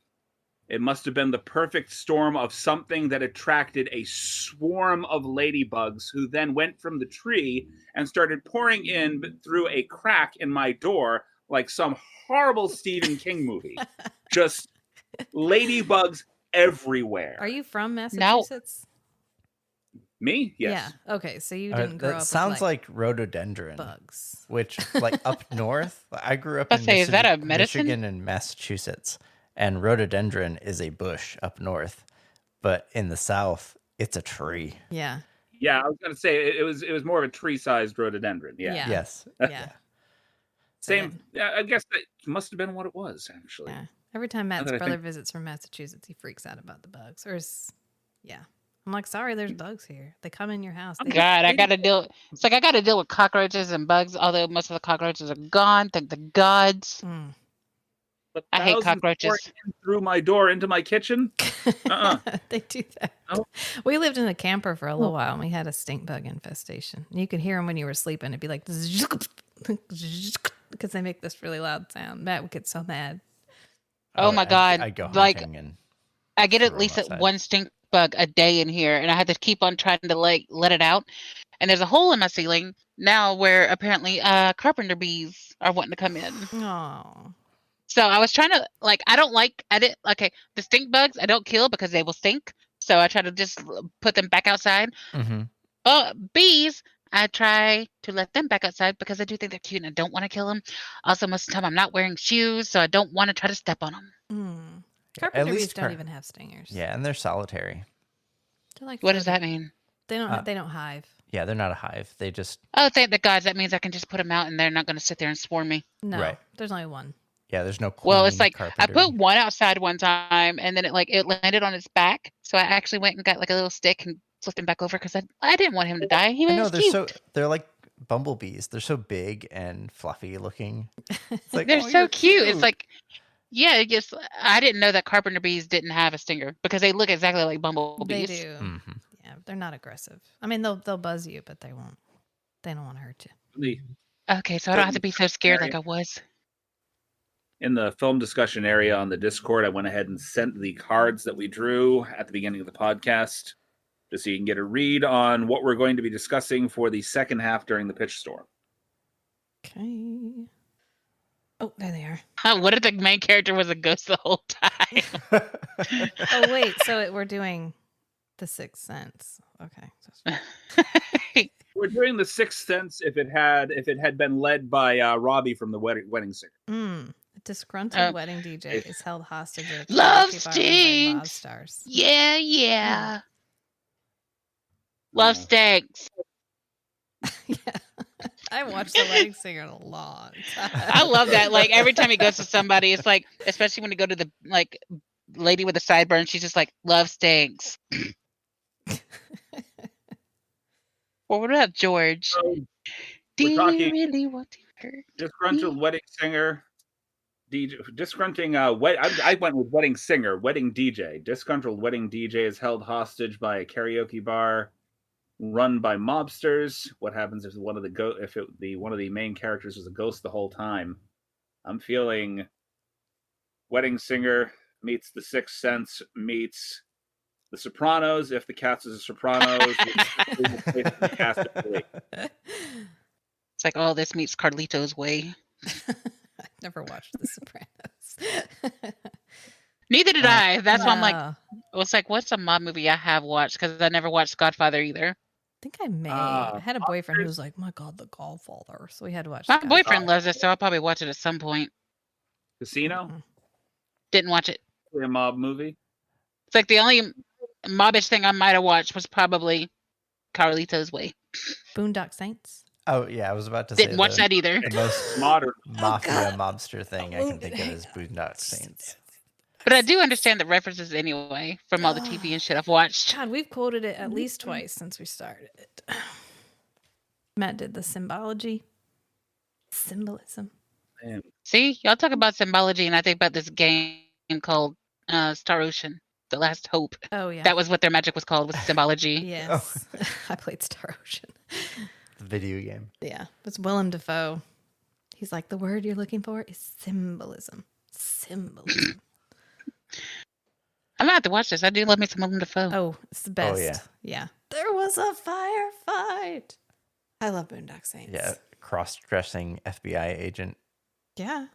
it must have been the perfect storm of something that attracted a swarm of ladybugs who then went from the tree and started pouring in through a crack in my door like some horrible Stephen King movie. Just ladybugs everywhere. Are you from Massachusetts? Me? Yes. Yeah. Okay, so you didn't grow up with sounds like rhododendron bugs. Which, like up north, I grew up in is that a medicine? Michigan and Massachusetts, and rhododendron is a bush up north, but in the south, it's a tree. Yeah. Yeah, I was gonna say it was more of a tree-sized rhododendron. Yeah. Yes. Yeah. Same. Yeah, I guess that must have been what it was actually. Yeah. Every time Matt's brother visits from Massachusetts, he freaks out about the bugs. I'm like, sorry, there's bugs here. They come in your house. I gotta deal. It's like I gotta deal with cockroaches and bugs. Although most of the cockroaches are gone, thank the gods. But I hate cockroaches. Through my door into my kitchen. They do that. Oh. We lived in a camper for a little while, and we had a stink bug infestation. And you could hear them when you were sleeping. It'd be like because they make this really loud sound. Matt would get so mad. Oh my god! I go hunting and I get at least one stink bug a day in here, and I had to keep on trying to let it out. And there's a hole in my ceiling now where apparently carpenter bees are wanting to come in. Oh. So I was trying to the stink bugs I don't kill because they will stink. So I try to just put them back outside. Mm-hmm. But bees, I try to let them back outside because I do think they're cute and I don't want to kill them. Also, most of the time I'm not wearing shoes, so I don't want to try to step on them. Carpenter bees don't even have stingers. Yeah, and they're solitary. They're like what does that mean? They don't hive. Yeah, they're not a hive. They just... Oh, thank the gods. That means I can just put them out and they're not going to sit there and swarm me. No, there's only one. Yeah, there's no queen. Well, it's like I put one outside one time and then it landed on its back. So I actually went and got like a little stick and flipped him back over because I didn't want him to die. He was cute. They're like bumblebees. They're so big and fluffy looking. It's like, they're so cute. It's like, yeah, just I didn't know that carpenter bees didn't have a stinger because they look exactly like bumblebees. They do. Mm-hmm. Yeah, they're not aggressive. I mean, they'll buzz you, but they won't. They don't want to hurt you. Okay, so I don't have to be so scared like I was. In the film discussion area on the Discord, I went ahead and sent the cards that we drew at the beginning of the podcast, just so you can get a read on what we're going to be discussing for the second half during the pitch storm. Okay. Oh, there they are. What if the main character was a ghost the whole time? Oh, wait. So we're doing The Sixth Sense. Okay. We're doing The Sixth Sense if it had been led by Robbie from the Wedding Singer. A disgruntled wedding DJ is held hostage at a Love stinks. Yeah. Well, Love stinks. Yeah. I watched The Wedding Singer in a long time. I love that. Like every time he goes to somebody, it's like, especially when you go to the like lady with the sideburns, she's just like, love stinks. Or what about George? So, Do we're you talking really want to hurt? disgruntled wedding singer. DJ, disgrunting. I went with wedding singer, wedding DJ. Disgruntled wedding DJ is held hostage by a karaoke bar run by mobsters. What happens if one of the main characters is a ghost the whole time? I'm feeling wedding singer meets The Sixth Sense meets The Sopranos. If the cast is a Sopranos, It's like, oh, this meets Carlito's Way. I've never watched The Sopranos. Neither did I. That's why I'm like, No. it's like, what's a mob movie I have watched? Because I never watched Godfather either. I think I may. I had a boyfriend who was like, my God, The Godfather. So we had to watch My The boyfriend Godfather. loves it, so I'll probably watch it at some point. Casino, Mhm. Didn't watch it. a mob movie. It's like the only mobbish thing I might have watched was probably Carlito's Way. Boondock Saints. Oh yeah, I was about to say Didn't watch that either. the most Modern. mafia mobster thing I can think of is Boondock Saints. But I do understand the references anyway from all the TV and shit I've watched. God, we've quoted it at least twice since we started it. Matt did the symbology. Symbolism. Man, See, y'all talk about symbology, and I think about this game called Star Ocean, The Last Hope. Oh, yeah. That was what their magic was called, was symbology. Yes. I played Star Ocean. The video game. Yeah. It's Willem Dafoe. He's like, the word you're looking for is symbolism. Symbolism. I'm gonna have to watch this. I do love me some Willem Dafoe. Oh, it's the best. Oh, yeah. Yeah. There was a firefight. I love Boondock Saints. Yeah, cross-dressing FBI agent. Yeah.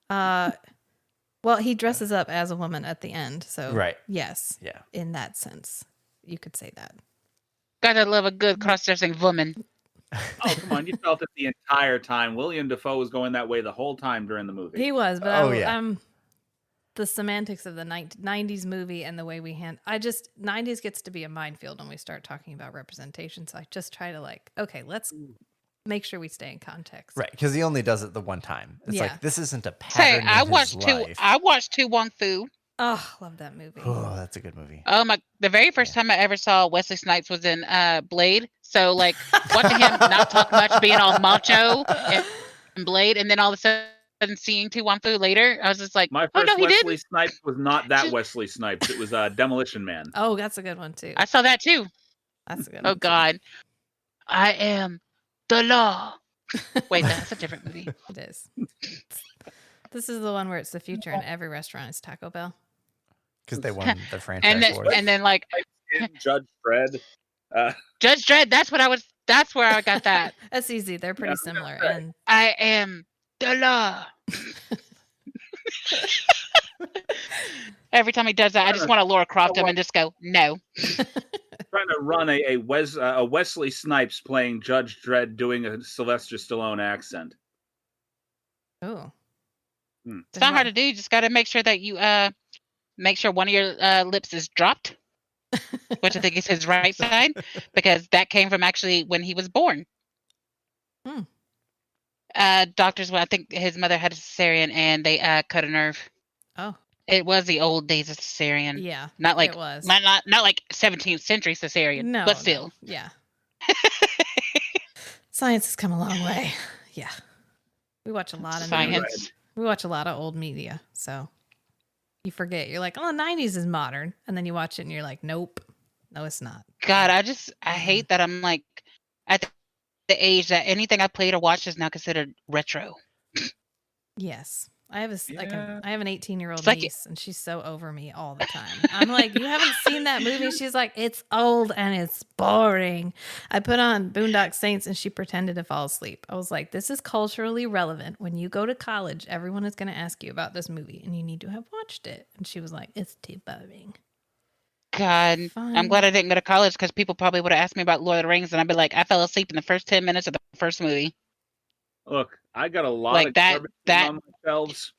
Well, he dresses up as a woman at the end, so Right. yes. Yeah. In that sense, you could say that. God, I love a good cross-dressing woman. oh come on! You felt it the entire time. William Dafoe was going that way the whole time during the movie. He was, but Oh, yeah. the semantics of the 90s movie and the way we 90s gets to be a minefield when we start talking about representation. So I just try to okay, let's make sure we stay in context. Right, because he only does it the one time. It's Yeah. like this isn't a Say, pattern. I in watched his two. life. I watched Tu Wong Fu. Oh, love that movie. Oh, that's a good movie. Oh my! The very first time I ever saw Wesley Snipes was in Blade. So like watching him not talk much, being all macho in Blade, and then all of a sudden seeing Tu Wong Fu later, I was just like, My oh first no, he Wesley did. Snipes was not that Wesley Snipes. It was Demolition Man. Oh, that's a good one too. I saw that too. That's a good Oh one. too. God, I am the law. Wait, that's a different movie. It is. This is the one where it's the future and every restaurant is Taco Bell. Because they won the franchise And then, award. and then like Judge Dredd. Judge Dredd. That's what I was. That's where I got that. That's easy. They're pretty similar. And I am the law. Every time he does that, I just want to Laura Croft him and just go, no. Trying to run a Wesley Snipes playing Judge Dredd doing a Sylvester Stallone accent. oh. It's not hard to do. You just got to make sure that you make sure one of your lips is dropped, which I think is his right side, because that came from actually when he was born. Hmm. Doctors, I think his mother had a cesarean and they cut a nerve. Oh. It was the old days of cesarean. Yeah. Not like it was. not like 17th century cesarean, No. but still. No. Yeah. Science has come a long way. Yeah. We watch a lot of Science. We watch a lot of old media, so you forget. You're like, oh, the 90s is modern. And then you watch it and you're like, nope. No, it's not. God, I hate that I'm like at the age that anything I played or watched is now considered retro. Yes. I have Yeah. I have an 18-year-old It's like- niece, and she's so over me all the time. I'm like, you haven't seen that movie? She's like, it's old and it's boring. I put on Boondock Saints, and she pretended to fall asleep. I was like, this is culturally relevant. When you go to college, everyone is going to ask you about this movie, and you need to have watched it. And she was like, it's too boring. God, Fine. I'm glad I didn't go to college because people probably would have asked me about Lord of the Rings, and I'd be like, I fell asleep in the first 10 minutes of the first movie. Look, I got a lot Like of that- garbage that- on my shelves.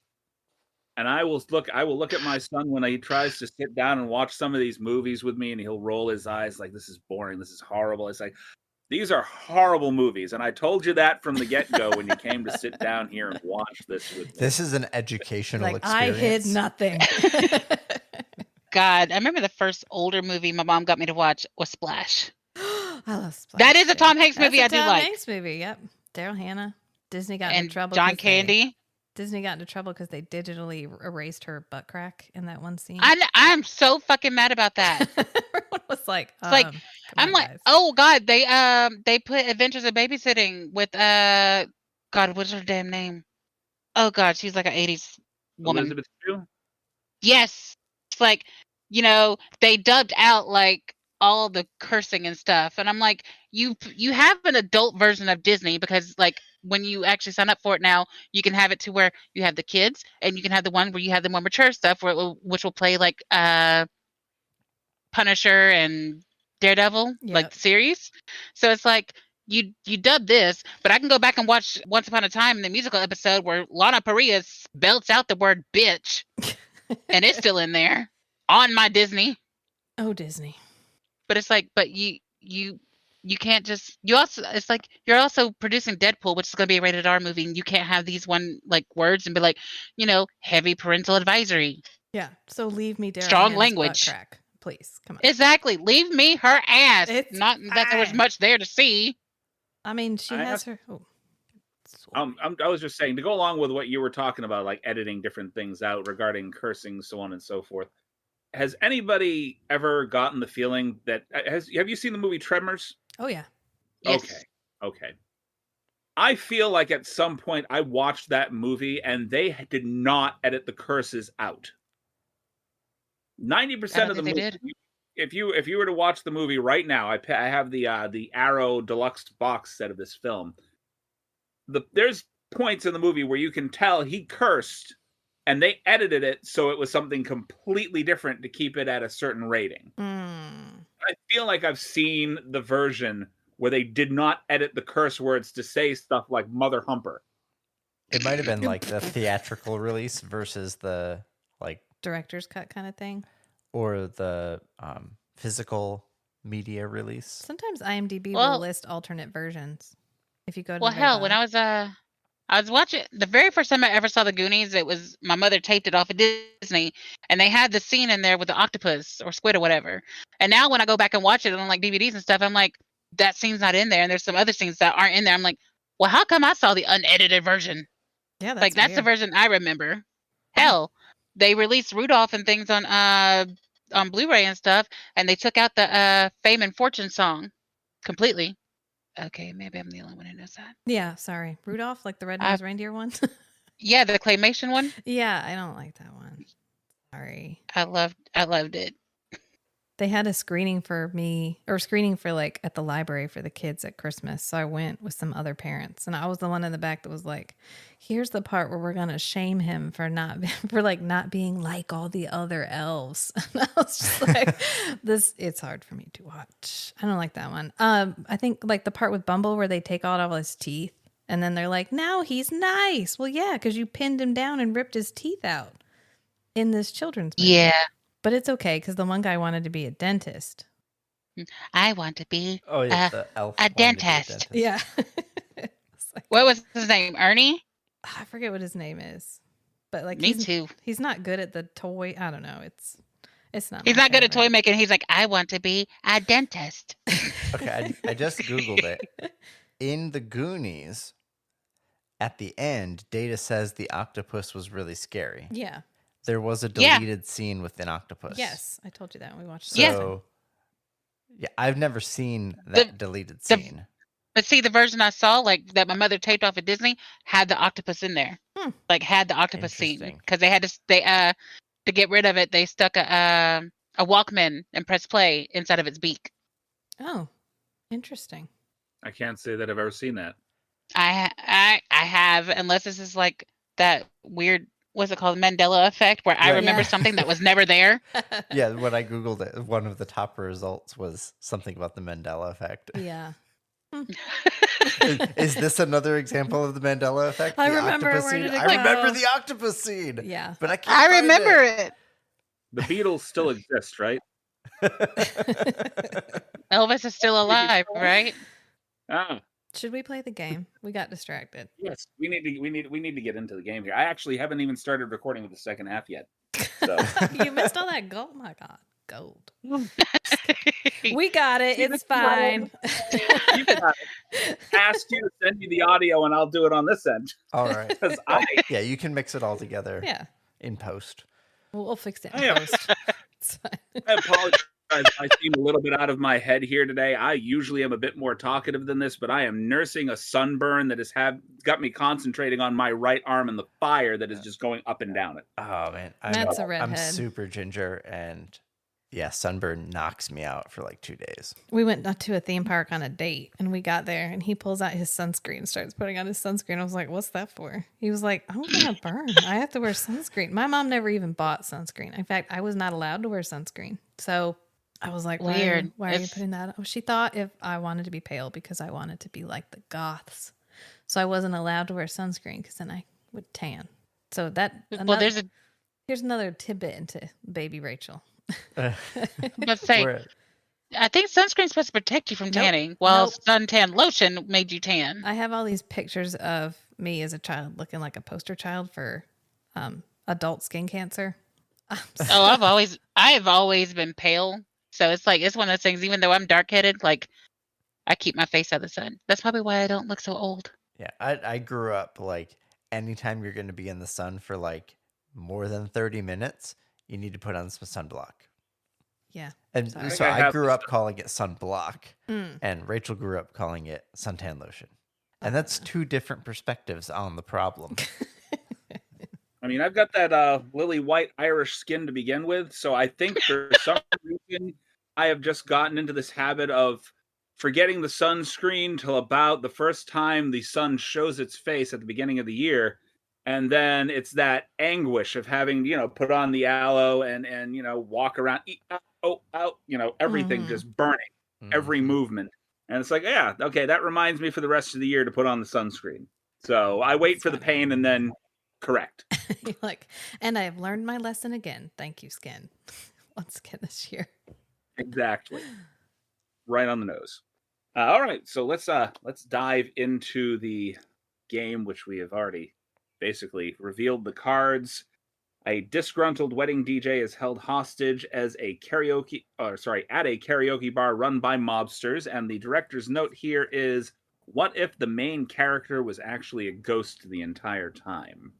And I will look at my son when he tries to sit down and watch some of these movies with me, and he'll roll his eyes like, this is boring, this is horrible. It's like, these are horrible movies, and I told you that from the get-go when you came to sit down here and watch this with me. This is an educational Like, I experience. hid nothing. God, I remember the first older movie my mom got me to watch was Splash. I love Splash. That is a Tom Hanks That's movie a I do Tom like. Hanks movie, yep. Daryl Hannah. Disney got into And trouble. John 'cause Candy. Disney got into trouble because they digitally erased her butt crack in that one scene. I'm so fucking mad about that. Everyone was like, It's like, come I'm on, like, guys. oh God, they put Adventures of Babysitting with God, what's her damn name? Oh God, she's like an 80s woman. Elizabeth Shue? Yes. It's like, they dubbed out like all the cursing and stuff. And I'm like, you have an adult version of Disney, because like when you actually sign up for it now, you can have it to where you have the kids, and you can have the one where you have the more mature stuff which will play like Punisher and Daredevil, like the series. So it's like you dub this, but I can go back and watch Once Upon a Time in the musical episode where Lana Parrilla belts out the word bitch, and it's still in there on my Disney. Oh, Disney. But it's like, but you can't just, it's like you're also producing Deadpool, which is going to be a rated R movie, and you can't have these like words and be like, heavy parental advisory. Yeah. So leave me Daryl Strong Hannah's language. butt crack. Please, come on. Exactly. Leave me her ass. It's Not that there was fine. much there to see. I mean, she has her. Oh. I was just saying, to go along with what you were talking about, like editing different things out regarding cursing, so on and so forth. Has anybody ever gotten the feeling that have you seen the movie Tremors? Oh yeah. Yes. Okay. I feel like at some point I watched that movie and they did not edit the curses out. 90% of the movie, if you were to watch the movie right now, I have the Arrow Deluxe box set of this film. There's points in the movie where you can tell he cursed, and they edited it so it was something completely different to keep it at a certain rating. I feel like I've seen the version where they did not edit the curse words to say stuff like Mother Humper. It might have been like the theatrical release versus the like director's cut kind of thing, or the physical media release. Sometimes IMDb will list alternate versions. If you go to when I was watching the very first time I ever saw the Goonies, it was my mother taped it off of Disney, and they had the scene in there with the octopus or squid or whatever. And now when I go back and watch it on like DVDs and stuff, I'm like, that scene's not in there, and there's some other scenes that aren't in there. I'm like, well, how come I saw the unedited version? Yeah, that's the version I remember. Hell, they released Rudolph and things on Blu-ray and stuff, and they took out the Fame and Fortune song completely. Okay, maybe I'm the only one who knows that. Yeah, sorry. Rudolph, like the red-nosed reindeer one? Yeah, the claymation one? Yeah, I don't like that one. Sorry. I loved it. They had a screening for me, or screening for like at the library for the kids at Christmas. So I went with some other parents, and I was the one in the back that was like, here's the part where we're going to shame him for not being like all the other elves. And I was just like, it's hard for me to watch. I don't like that one. I think like the part with Bumble where they take out all his teeth and then they're like, now he's nice. Well, yeah, because you pinned him down and ripped his teeth out in this children's movie. Yeah. But it's okay because the one guy wanted to be a dentist. I want to be the elf a dentist. Yeah. Like, what was his name? Ernie? I forget what his name is. But like Me too. He's not good at the toy. I don't know. It's not. He's not good at toy making. He's like, I want to be a dentist. Okay, I just Googled it. In the Goonies, at the end, Data says the octopus was really scary. Yeah. There was a deleted scene with an octopus. Yes, I told you that when we watched. So, yeah, I've never seen that deleted scene. But see, the version I saw, like that my mother taped off at Disney, had the octopus in there. Like had the octopus scene because they had to get rid of it. They stuck a Walkman and press play inside of its beak. Oh, interesting. I can't say that I've ever seen that. I have, unless this is like that weird. What's it called? Mandela effect, where I remember something that was never there. Yeah, when I Googled it, one of the top results was something about the Mandela effect. Yeah. Is this another example of the Mandela effect? I The remember octopus where scene? did it I remember go? the octopus scene. Yeah. But I can't I find remember it. The Beatles still exist, right? Elvis is still alive, right? Ah, Should we play the game? We got distracted. yes. We need to get into the game here. I actually haven't even started recording with the second half yet. So You missed all that gold. Oh my God. Gold. We got it. See, It's this is why fine. you got it. Ask you to send me the audio, and I'll do it on this end. All right. Because I Yeah, you can mix it all together Yeah. in post. We'll fix it I in am- post. It's fine. I apologize. I seem a little bit out of my head here today. I usually am a bit more talkative than this, but I am nursing a sunburn that has got me concentrating on my right arm and the fire that is just going up and down it. Oh man, Matt's a I'm redhead. super ginger, and yeah, sunburn knocks me out for like 2 days. We went to a theme park on a date and we got there and he pulls out his sunscreen and starts putting on his sunscreen. I was like, what's that for? He was like, I'm going to burn. I have to wear sunscreen. My mom never even bought sunscreen. In fact, I was not allowed to wear sunscreen. So I was like, Weird. Why are you putting that on? She thought if I wanted to be pale because I wanted to be like the goths. So I wasn't allowed to wear sunscreen because then I would tan. So here's another tidbit into baby Rachel. Let's say, We're- I think sunscreen's supposed to protect you from tanning, while suntan lotion made you tan. I have all these pictures of me as a child looking like a poster child for adult skin cancer. Oh, I've always been pale, so it's one of those things. Even though I'm dark headed, like I keep my face out of the sun. That's probably why I don't look so old. Yeah, I grew up like anytime you're going to be in the sun for like more than 30 minutes, you need to put on some sunblock. Yeah. And Sorry. so I I have grew this up calling it sunblock, and Rachel grew up calling it suntan lotion. And that's two different perspectives on the problem. I mean, I've got that lily white Irish skin to begin with, so I think for some reason I have just gotten into this habit of forgetting the sunscreen till about the first time the sun shows its face at the beginning of the year. And then it's that anguish of having, put on the aloe and walk around, everything just burning, every movement. And it's like, yeah, okay, that reminds me for the rest of the year to put on the sunscreen. So I wait for the pain and then correct. You're like, and I have learned my lesson again. Thank you, skin. Once again this year. Exactly. Right on the nose. All right, so let's dive into the game, which we have already basically revealed the cards. A disgruntled wedding DJ is held hostage at a karaoke bar run by mobsters, and the director's note here is, what if the main character was actually a ghost the entire time?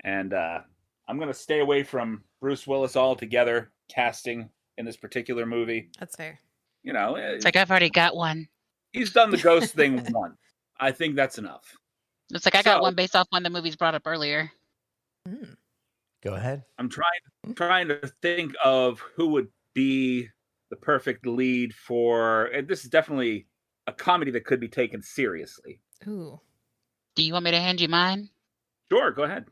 And I'm going to stay away from Bruce Willis altogether casting in this particular movie. That's fair. It's like I've already got one. He's done the ghost thing once. I think that's enough. It's like I got one based off one of the movies brought up earlier. Go ahead. I'm trying to think of who would be the perfect lead for. And this is definitely a comedy that could be taken seriously. Ooh. Do you want me to hand you mine? Sure, go ahead.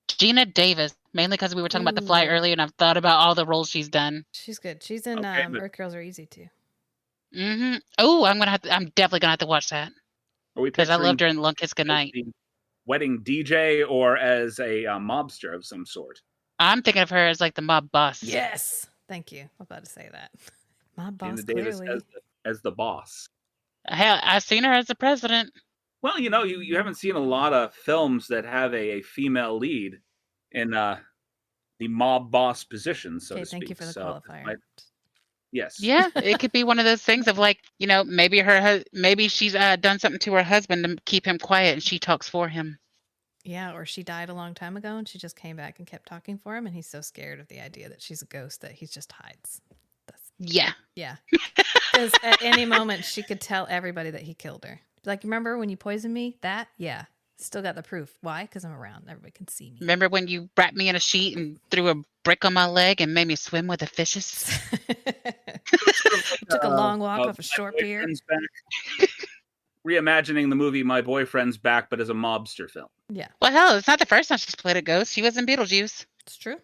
Gina Davis, mainly because we were talking about The Fly earlier, and I've thought about all the roles she's done. She's good. She's in Okay, Earth Girls Are Easy too. Mm-hmm. Oh, I'm definitely gonna have to watch that Are we because I picturing loved her in Long Kiss Goodnight. the wedding DJ or as a mobster of some sort? I'm thinking of her as like the mob boss. Yes. Thank you. I was about to say that. My boss Gina Davis clearly. as the boss. Hell, I've seen her as the president. Well, you haven't seen a lot of films that have a female lead in the mob boss position, so Okay, to speak. thank you for the So, qualifier. yes. Yeah, it could be one of those things of like, maybe she's done something to her husband to keep him quiet, and she talks for him. Yeah, or she died a long time ago and she just came back and kept talking for him, and he's so scared of the idea that she's a ghost that he just hides. Yeah. Yeah. Because at any moment she could tell everybody that he killed her. Like, remember when you poisoned me? That? Yeah. Still got the proof. Why? Because I'm around. Everybody can see me. Remember when you wrapped me in a sheet and threw a brick on my leg and made me swim with the fishes? Took a long walk off a short pier. Reimagining the movie My Boyfriend's Back, but as a mobster film. Yeah, Well, hell, it's not the first time she's played a ghost. She was in Beetlejuice. it's true.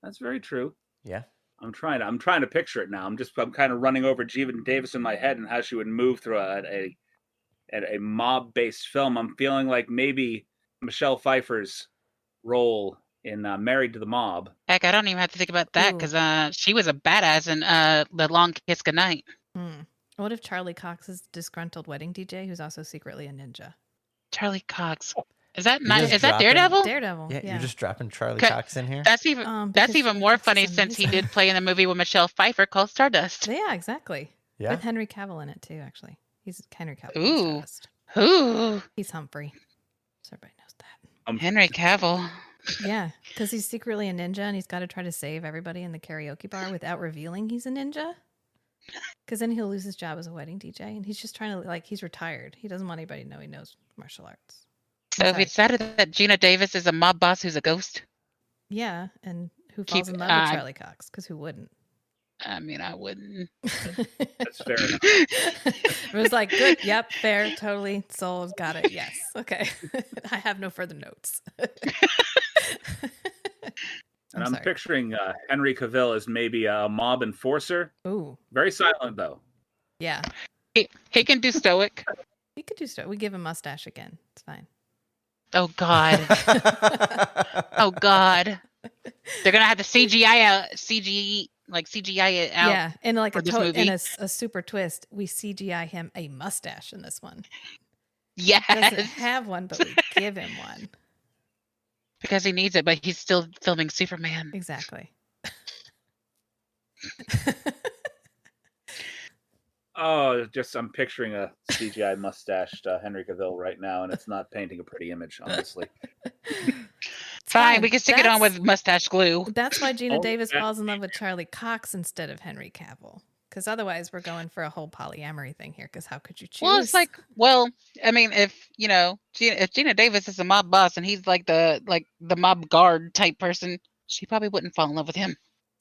That's very true. Yeah. I'm trying to picture it now. I'm kind of running over Gina Davis in my head and how she would move through a a mob-based film, I'm feeling like maybe Michelle Pfeiffer's role in Married to the Mob. Heck, I don't even have to think about that because she was a badass in The Long Kiss Goodnight. What if Charlie Cox is disgruntled wedding DJ who's also secretly a ninja? Charlie Cox. Is that dropping- Daredevil? Daredevil. Yeah, Yeah. you're just dropping Charlie Cox in here. That's even because more Charlie Cox funny is since he amazing. did play in the movie with Michelle Pfeiffer called Stardust. Yeah, exactly. Yeah. With Henry Cavill in it too, actually. He's Henry Cavill. Ooh. Stardust. Ooh, He's Humphrey. So everybody knows that. Henry Cavill. Yeah, because he's secretly a ninja and he's got to try to save everybody in the karaoke bar without revealing he's a ninja. Because then he'll lose his job as a wedding DJ, and he's just trying to he's retired. He doesn't want anybody to know he knows martial arts. So we decided that Gina Davis is a mob boss who's a ghost. Yeah, and who falls in love with Charlie Cox? Because who wouldn't? I mean, I wouldn't. That's fair enough. It was like, good, yep, fair, totally, sold, got it, yes. Okay. I have no further notes. And I'm picturing Henry Cavill as maybe a mob enforcer. Ooh. Very silent, though. Yeah. He can do stoic. He could do stuff. We give him mustache again. It's fine. Oh, God. Oh, God. They're going to have to CGI it out. Yeah, and like for this movie. in a super twist, we CGI him a mustache in this one. Yes. He doesn't have one, but we give him one. Because he needs it, but he's still filming Superman. Exactly. Oh, I'm picturing a CGI mustached Henry Cavill right now, and it's not painting a pretty image, honestly. Fine, we can stick it on with mustache glue. That's why Gina Oh, Davis yeah. falls in love with Charlie Cox instead of Henry Cavill. Because otherwise, we're going for a whole polyamory thing here. Because how could you choose? Well, it's like, I mean, if Gina Davis is a mob boss and he's like the mob guard type person, she probably wouldn't fall in love with him.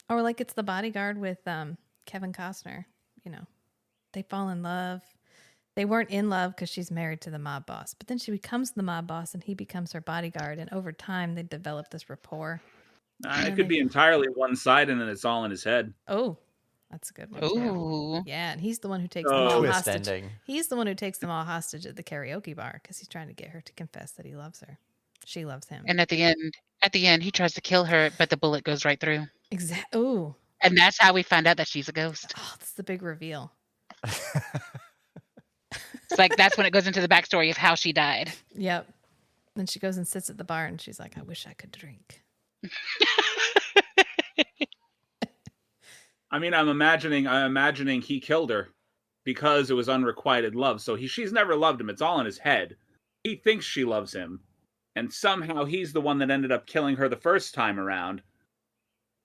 or like it's The Bodyguard with Kevin Costner. They fall in love. They weren't in love because she's married to the mob boss, but then she becomes the mob boss and he becomes her bodyguard. And over time, they develop this rapport. It could be entirely one-sided, and it's all in his head. Oh, that's a good one. Ooh. Too. Yeah, and he's the one who takes them all Twist hostage. ending. He's the one who takes them all hostage at the karaoke bar because he's trying to get her to confess that he loves her. She loves him. And at the end, he tries to kill her, but the bullet goes right through. Exactly. Ooh. And that's how we find out that she's a ghost. Oh, that's the big reveal. It's like that's when it goes into the backstory of how she died. Yep. Then she goes and sits at the bar and she's like, I wish I could drink. I mean, I'm imagining he killed her because it was unrequited love. So she's never loved him. It's all in his head. He thinks she loves him, and somehow he's the one that ended up killing her the first time around.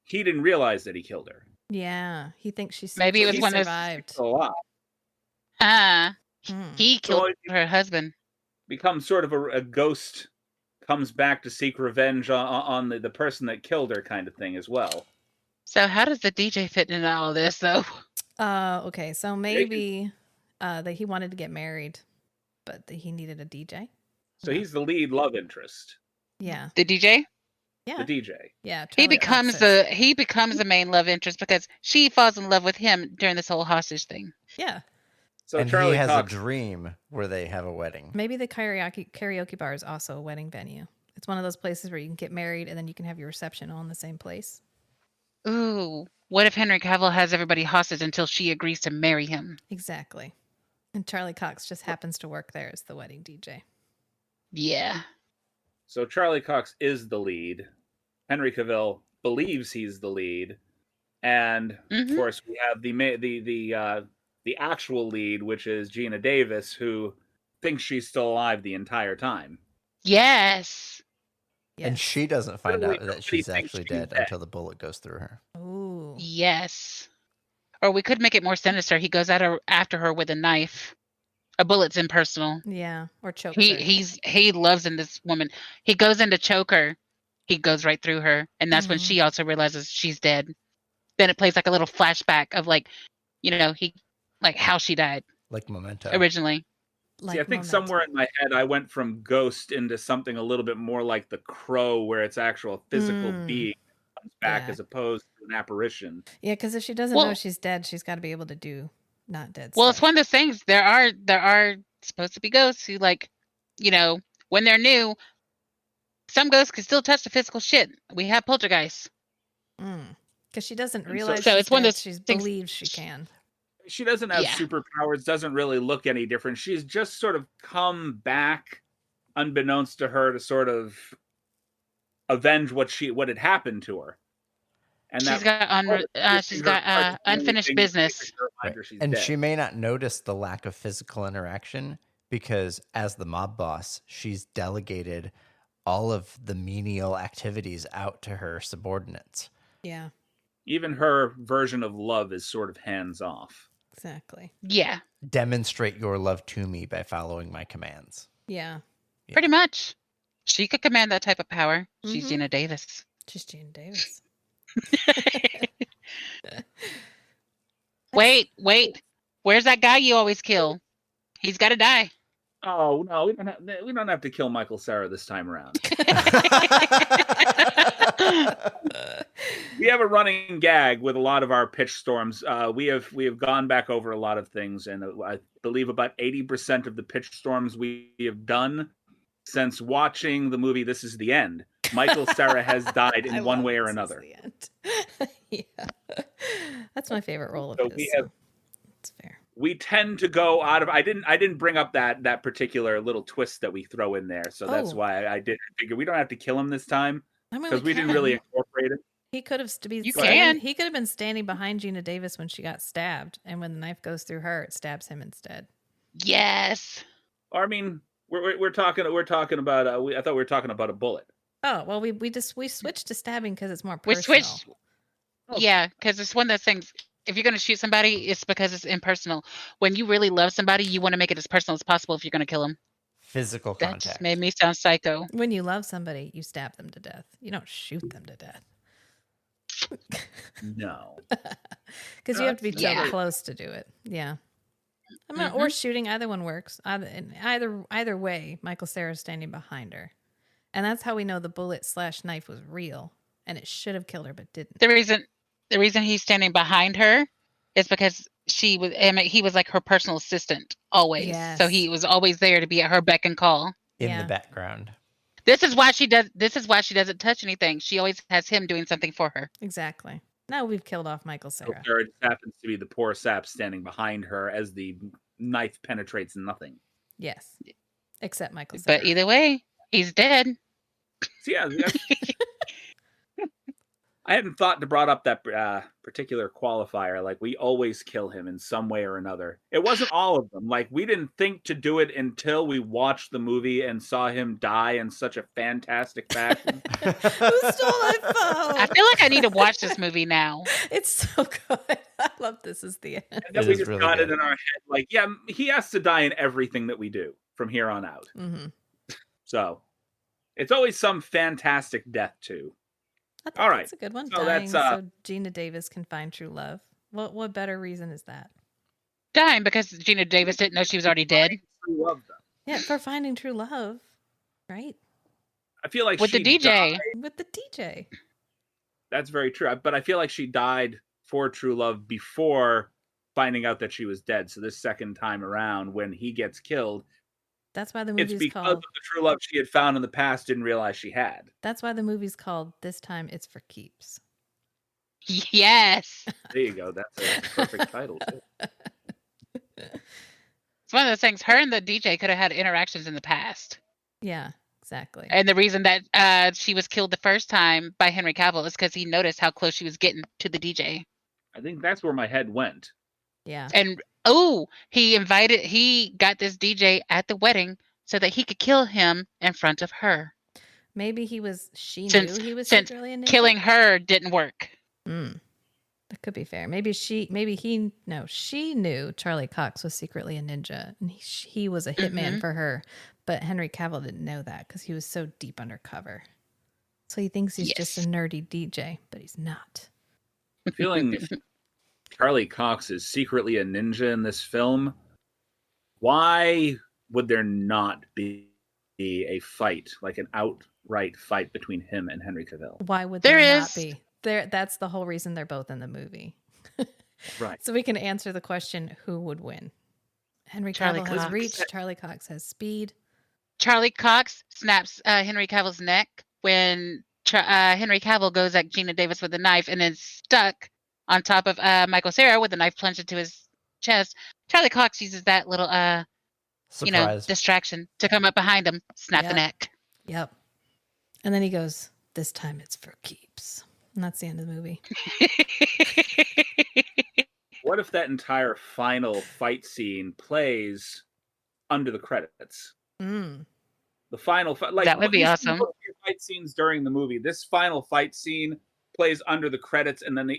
He didn't realize that he killed her. Yeah. He thinks she's Maybe it was one of those- survived. So a lot. He killed her husband. Becomes sort of a ghost, comes back to seek revenge on the person that killed her, kind of thing as well. So how does the DJ fit into all of this, though? Okay, so maybe that he wanted to get married, but he needed a DJ. So he's the lead love interest. Yeah. The DJ? Yeah. The DJ. Yeah. He Charlie becomes Cox is. the main love interest because she falls in love with him during this whole hostage thing. Yeah. So and Charlie he has Cox, a dream where they have a wedding. Maybe the karaoke bar is also a wedding venue. It's one of those places where you can get married and then you can have your reception all in the same place. Ooh. What if Henry Cavill has everybody hostage until she agrees to marry him? Exactly. And Charlie Cox just happens to work there as the wedding DJ. Yeah. So Charlie Cox is the lead. Henry Cavill believes he's the lead, and of course we have the actual lead, which is Gina Davis, who thinks she's still alive the entire time. Yes. And she doesn't find out that Nobody she's thinks actually she's dead dead. until the bullet goes through her. Ooh. Yes. Or we could make it more sinister. He goes after her with a knife. A bullet's impersonal. Yeah. Or choke. He loves in this woman. He goes in to choke her. He goes right through her, and that's when she also realizes she's dead. Then it plays like a little flashback of how she died Like Memento. originally. Like See, I think Memento. somewhere in my head I went from ghost into something a little bit more like The Crow, where it's actual physical being that comes back as opposed to an apparition. Yeah, because if she doesn't know she's dead, she's got to be able to do not dead Well, stuff. it's one of those things. There are supposed to be ghosts who, like, when they're new, some ghosts can still touch the physical shit. We have poltergeists. Because she doesn't realize So she's it's one of dead. those She things- believes she can. She doesn't have Yeah. superpowers, doesn't really look any different. She's just sort of come back, unbeknownst to her, to sort of avenge what had happened to her. And she's got unfinished business. Right. And she may not notice the lack of physical interaction because as the mob boss, she's delegated all of the menial activities out to her subordinates. Yeah, Even her version of love is sort of hands off. exactly. Yeah, Demonstrate your love to me by following my commands. Yeah. pretty much. She could command that type of power. She's Mhm. Gina Davis. Just Gina Davis. Wait. Where's that guy you always kill? He's got to die. Oh no, we don't have to kill Michael Cera this time around. We have a running gag with a lot of our pitch storms. We have gone back over a lot of things, and I believe about 80% of the pitch storms we have done since watching the movie This Is the End. Michael Cera has died in one way or another. Yeah, that's my favorite role of So his. That's fair. We tend to go out of. I didn't bring up that particular little twist that we throw in there, so that's why I did figure we don't have to kill him this time because we didn't really incorporate it. He could have He could have been standing behind Gina Davis when she got stabbed, and when the knife goes through her, it stabs him instead. Yes. I mean, we're talking about. I thought we were talking about a bullet. Oh well, we switched to stabbing because it's more We personal. switched. Yeah, because it's one of those things. If you're going to shoot somebody, it's because it's impersonal. When you really love somebody, you want to make it as personal as possible if you're going to kill them. Physical That contact. just made me sound psycho. When you love somebody, you stab them to death. You don't shoot them to death. No, Because you have to be so Yeah. close to do it. Yeah. I'm not, or shooting. Either one works. Either way, Michael Cera's standing behind her, and that's how we know the bullet/knife was real, and it should have killed her, but didn't. The reason he's standing behind her is because he was like her personal assistant always. Yes. So he was always there to be at her beck and call. In the background. This is why she doesn't touch anything. She always has him doing something for her. Exactly. Now we've killed off Michael Cera. Cera just happens to be the poor sap standing behind her as the knife penetrates nothing. Yes. Except Michael Cera. But either way, he's dead. So yeah, I hadn't thought to brought up that particular qualifier. Like, we always kill him in some way or another. It wasn't all of them. Like, we didn't think to do it until we watched the movie and saw him die in such a fantastic fashion. Who stole my phone? I feel like I need to watch this movie now. It's so good. I love This Is the End. And then It we is just really got good. it in our head. Like, yeah, he has to die in everything that we do from here on out. Mm-hmm. So it's always some fantastic death too. I think All right. that's a good one. So Dying that's, so Gina Davis can find true love. What better reason is that? Dying because Gina Davis didn't know she was already dead. True love, though. Yeah, for finding true love, right? I feel like With the she DJ. died- With the DJ. That's very true. But I feel like she died for true love before finding out that she was dead. So this second time around, when he gets killed, That's why the it's movie's because called. of the true love she had found in the past, didn't realize she had. That's why the movie's called This Time It's for Keeps. Yes. There you go. That's a perfect title. Too. It's one of those things. Her and the DJ could have had interactions in the past. Yeah, exactly. And the reason that she was killed the first time by Henry Cavill is because he noticed how close she was getting to the DJ. I think that's where my head went. Yeah. And he got this DJ at the wedding so that he could kill him in front of her. Maybe she knew he was Since secretly a ninja. killing her didn't work. That could be fair. She knew Charlie Cox was secretly a ninja, and he was a hitman for her. But Henry Cavill didn't know that because he was so deep undercover. So he thinks he's just a nerdy DJ, but he's not. Feeling if Charlie Cox is secretly a ninja in this film, why would there not be a fight, like an outright fight between him and Henry Cavill? Why would There there not is. be? That's the whole reason they're both in the movie. Right. So we can answer the question, who would win? Henry Charlie Cavill has Cox. reach. Charlie Cox has speed. Charlie Cox snaps Henry Cavill's neck when Henry Cavill goes at Gina Davis with a knife and is stuck on top of Michael Cera with the knife plunged into his chest. Charlie Cox uses that little Surprise. distraction to come up behind him, snap the neck. Yep. And then he goes, "This time it's for keeps." And that's the end of the movie. What if that entire final fight scene plays under the credits? Mm. The final fight, That would be awesome. Fight scenes during the movie. This final fight scene plays under the credits, and then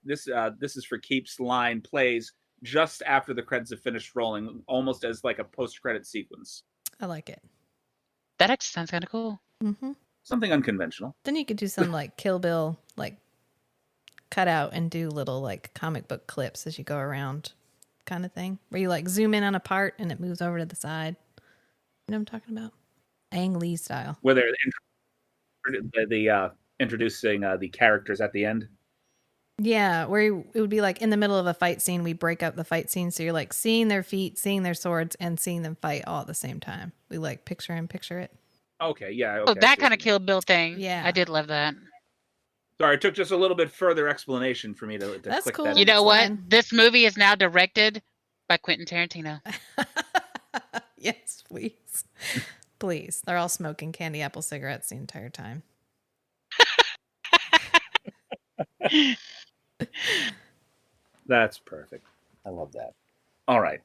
this is for keeps line plays just after the credits have finished rolling, almost as like a post-credit sequence. I like it. That actually sounds kind of cool. Mm-hmm. Something unconventional. Then you could do some like Kill Bill, like cut out and do little like comic book clips as you go around kind of thing, where you like zoom in on a part and it moves over to the side. You know what I'm talking about? Ang Lee style. Where they're introducing the characters at the end. Yeah, where it would be like in the middle of a fight scene, we break up the fight scene. So you're like seeing their feet, seeing their swords, and seeing them fight all at the same time. We like picture it. Okay, yeah. Okay, That kind of Kill Bill thing. Yeah. I did love that. Sorry, it took just a little bit further explanation for me to That's click cool. that. You know what? Fine. This movie is now directed by Quentin Tarantino. Yes, please. Please. They're all smoking candy apple cigarettes the entire time. That's perfect. I love that. All right.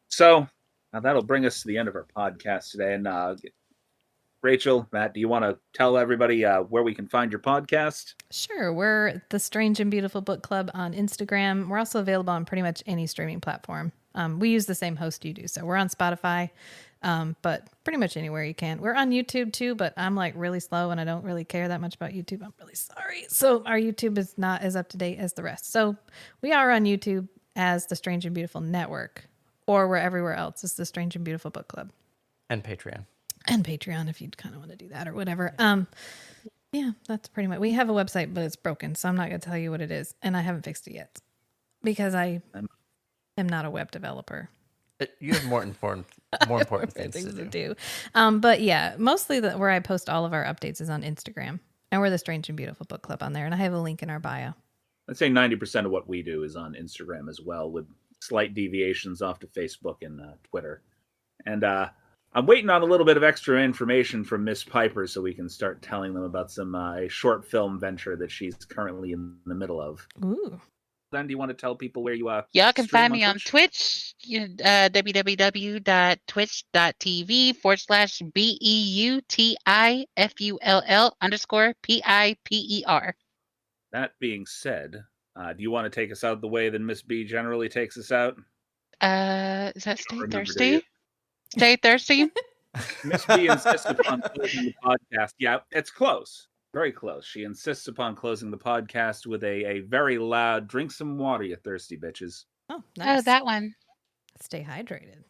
So now that'll bring us to the end of our podcast today. And Rachel, Matt, do you want to tell everybody where we can find your podcast? Sure. We're the Strange and Beautiful Book Club on Instagram. We're also available on pretty much any streaming platform. We use the same host you do. So we're on Spotify, but pretty much anywhere you can. We're on YouTube too, but I'm like really slow and I don't really care that much about YouTube. I'm really sorry. So our YouTube is not as up to date as the rest. So we are on YouTube as the Strange and Beautiful Network, or we're everywhere else. It's the Strange and Beautiful Book Club. And Patreon. And Patreon if you'd kind of want to do that or whatever. Yeah, that's pretty much. We have a website, but it's broken, so I'm not going to tell you what it is, and I haven't fixed it yet because I am not a web developer. You have more important things to do. But yeah, mostly where I post all of our updates is on Instagram, and we're the Strange and Beautiful Book Club on there, and I have a link in our bio. I'd say 90% of what we do is on Instagram as well, with slight deviations off to Facebook and Twitter. And I'm waiting on a little bit of extra information from Miss Piper so we can start telling them about some short film venture that she's currently in the middle of. Ooh. Then do you want to tell people where you Y'all can find me on Twitch, www.twitch.tv/BEUTIFULL_PIPER. That being said, do you want to take us out the way that Miss B generally takes us out? Is that Stay Thirsty? Stay Thirsty? Miss B insists upon closing the podcast. Yeah, it's close. Very close. She insists upon closing the podcast with a very loud, drink some water, you thirsty bitches. Oh, nice. Oh, that one. Stay hydrated.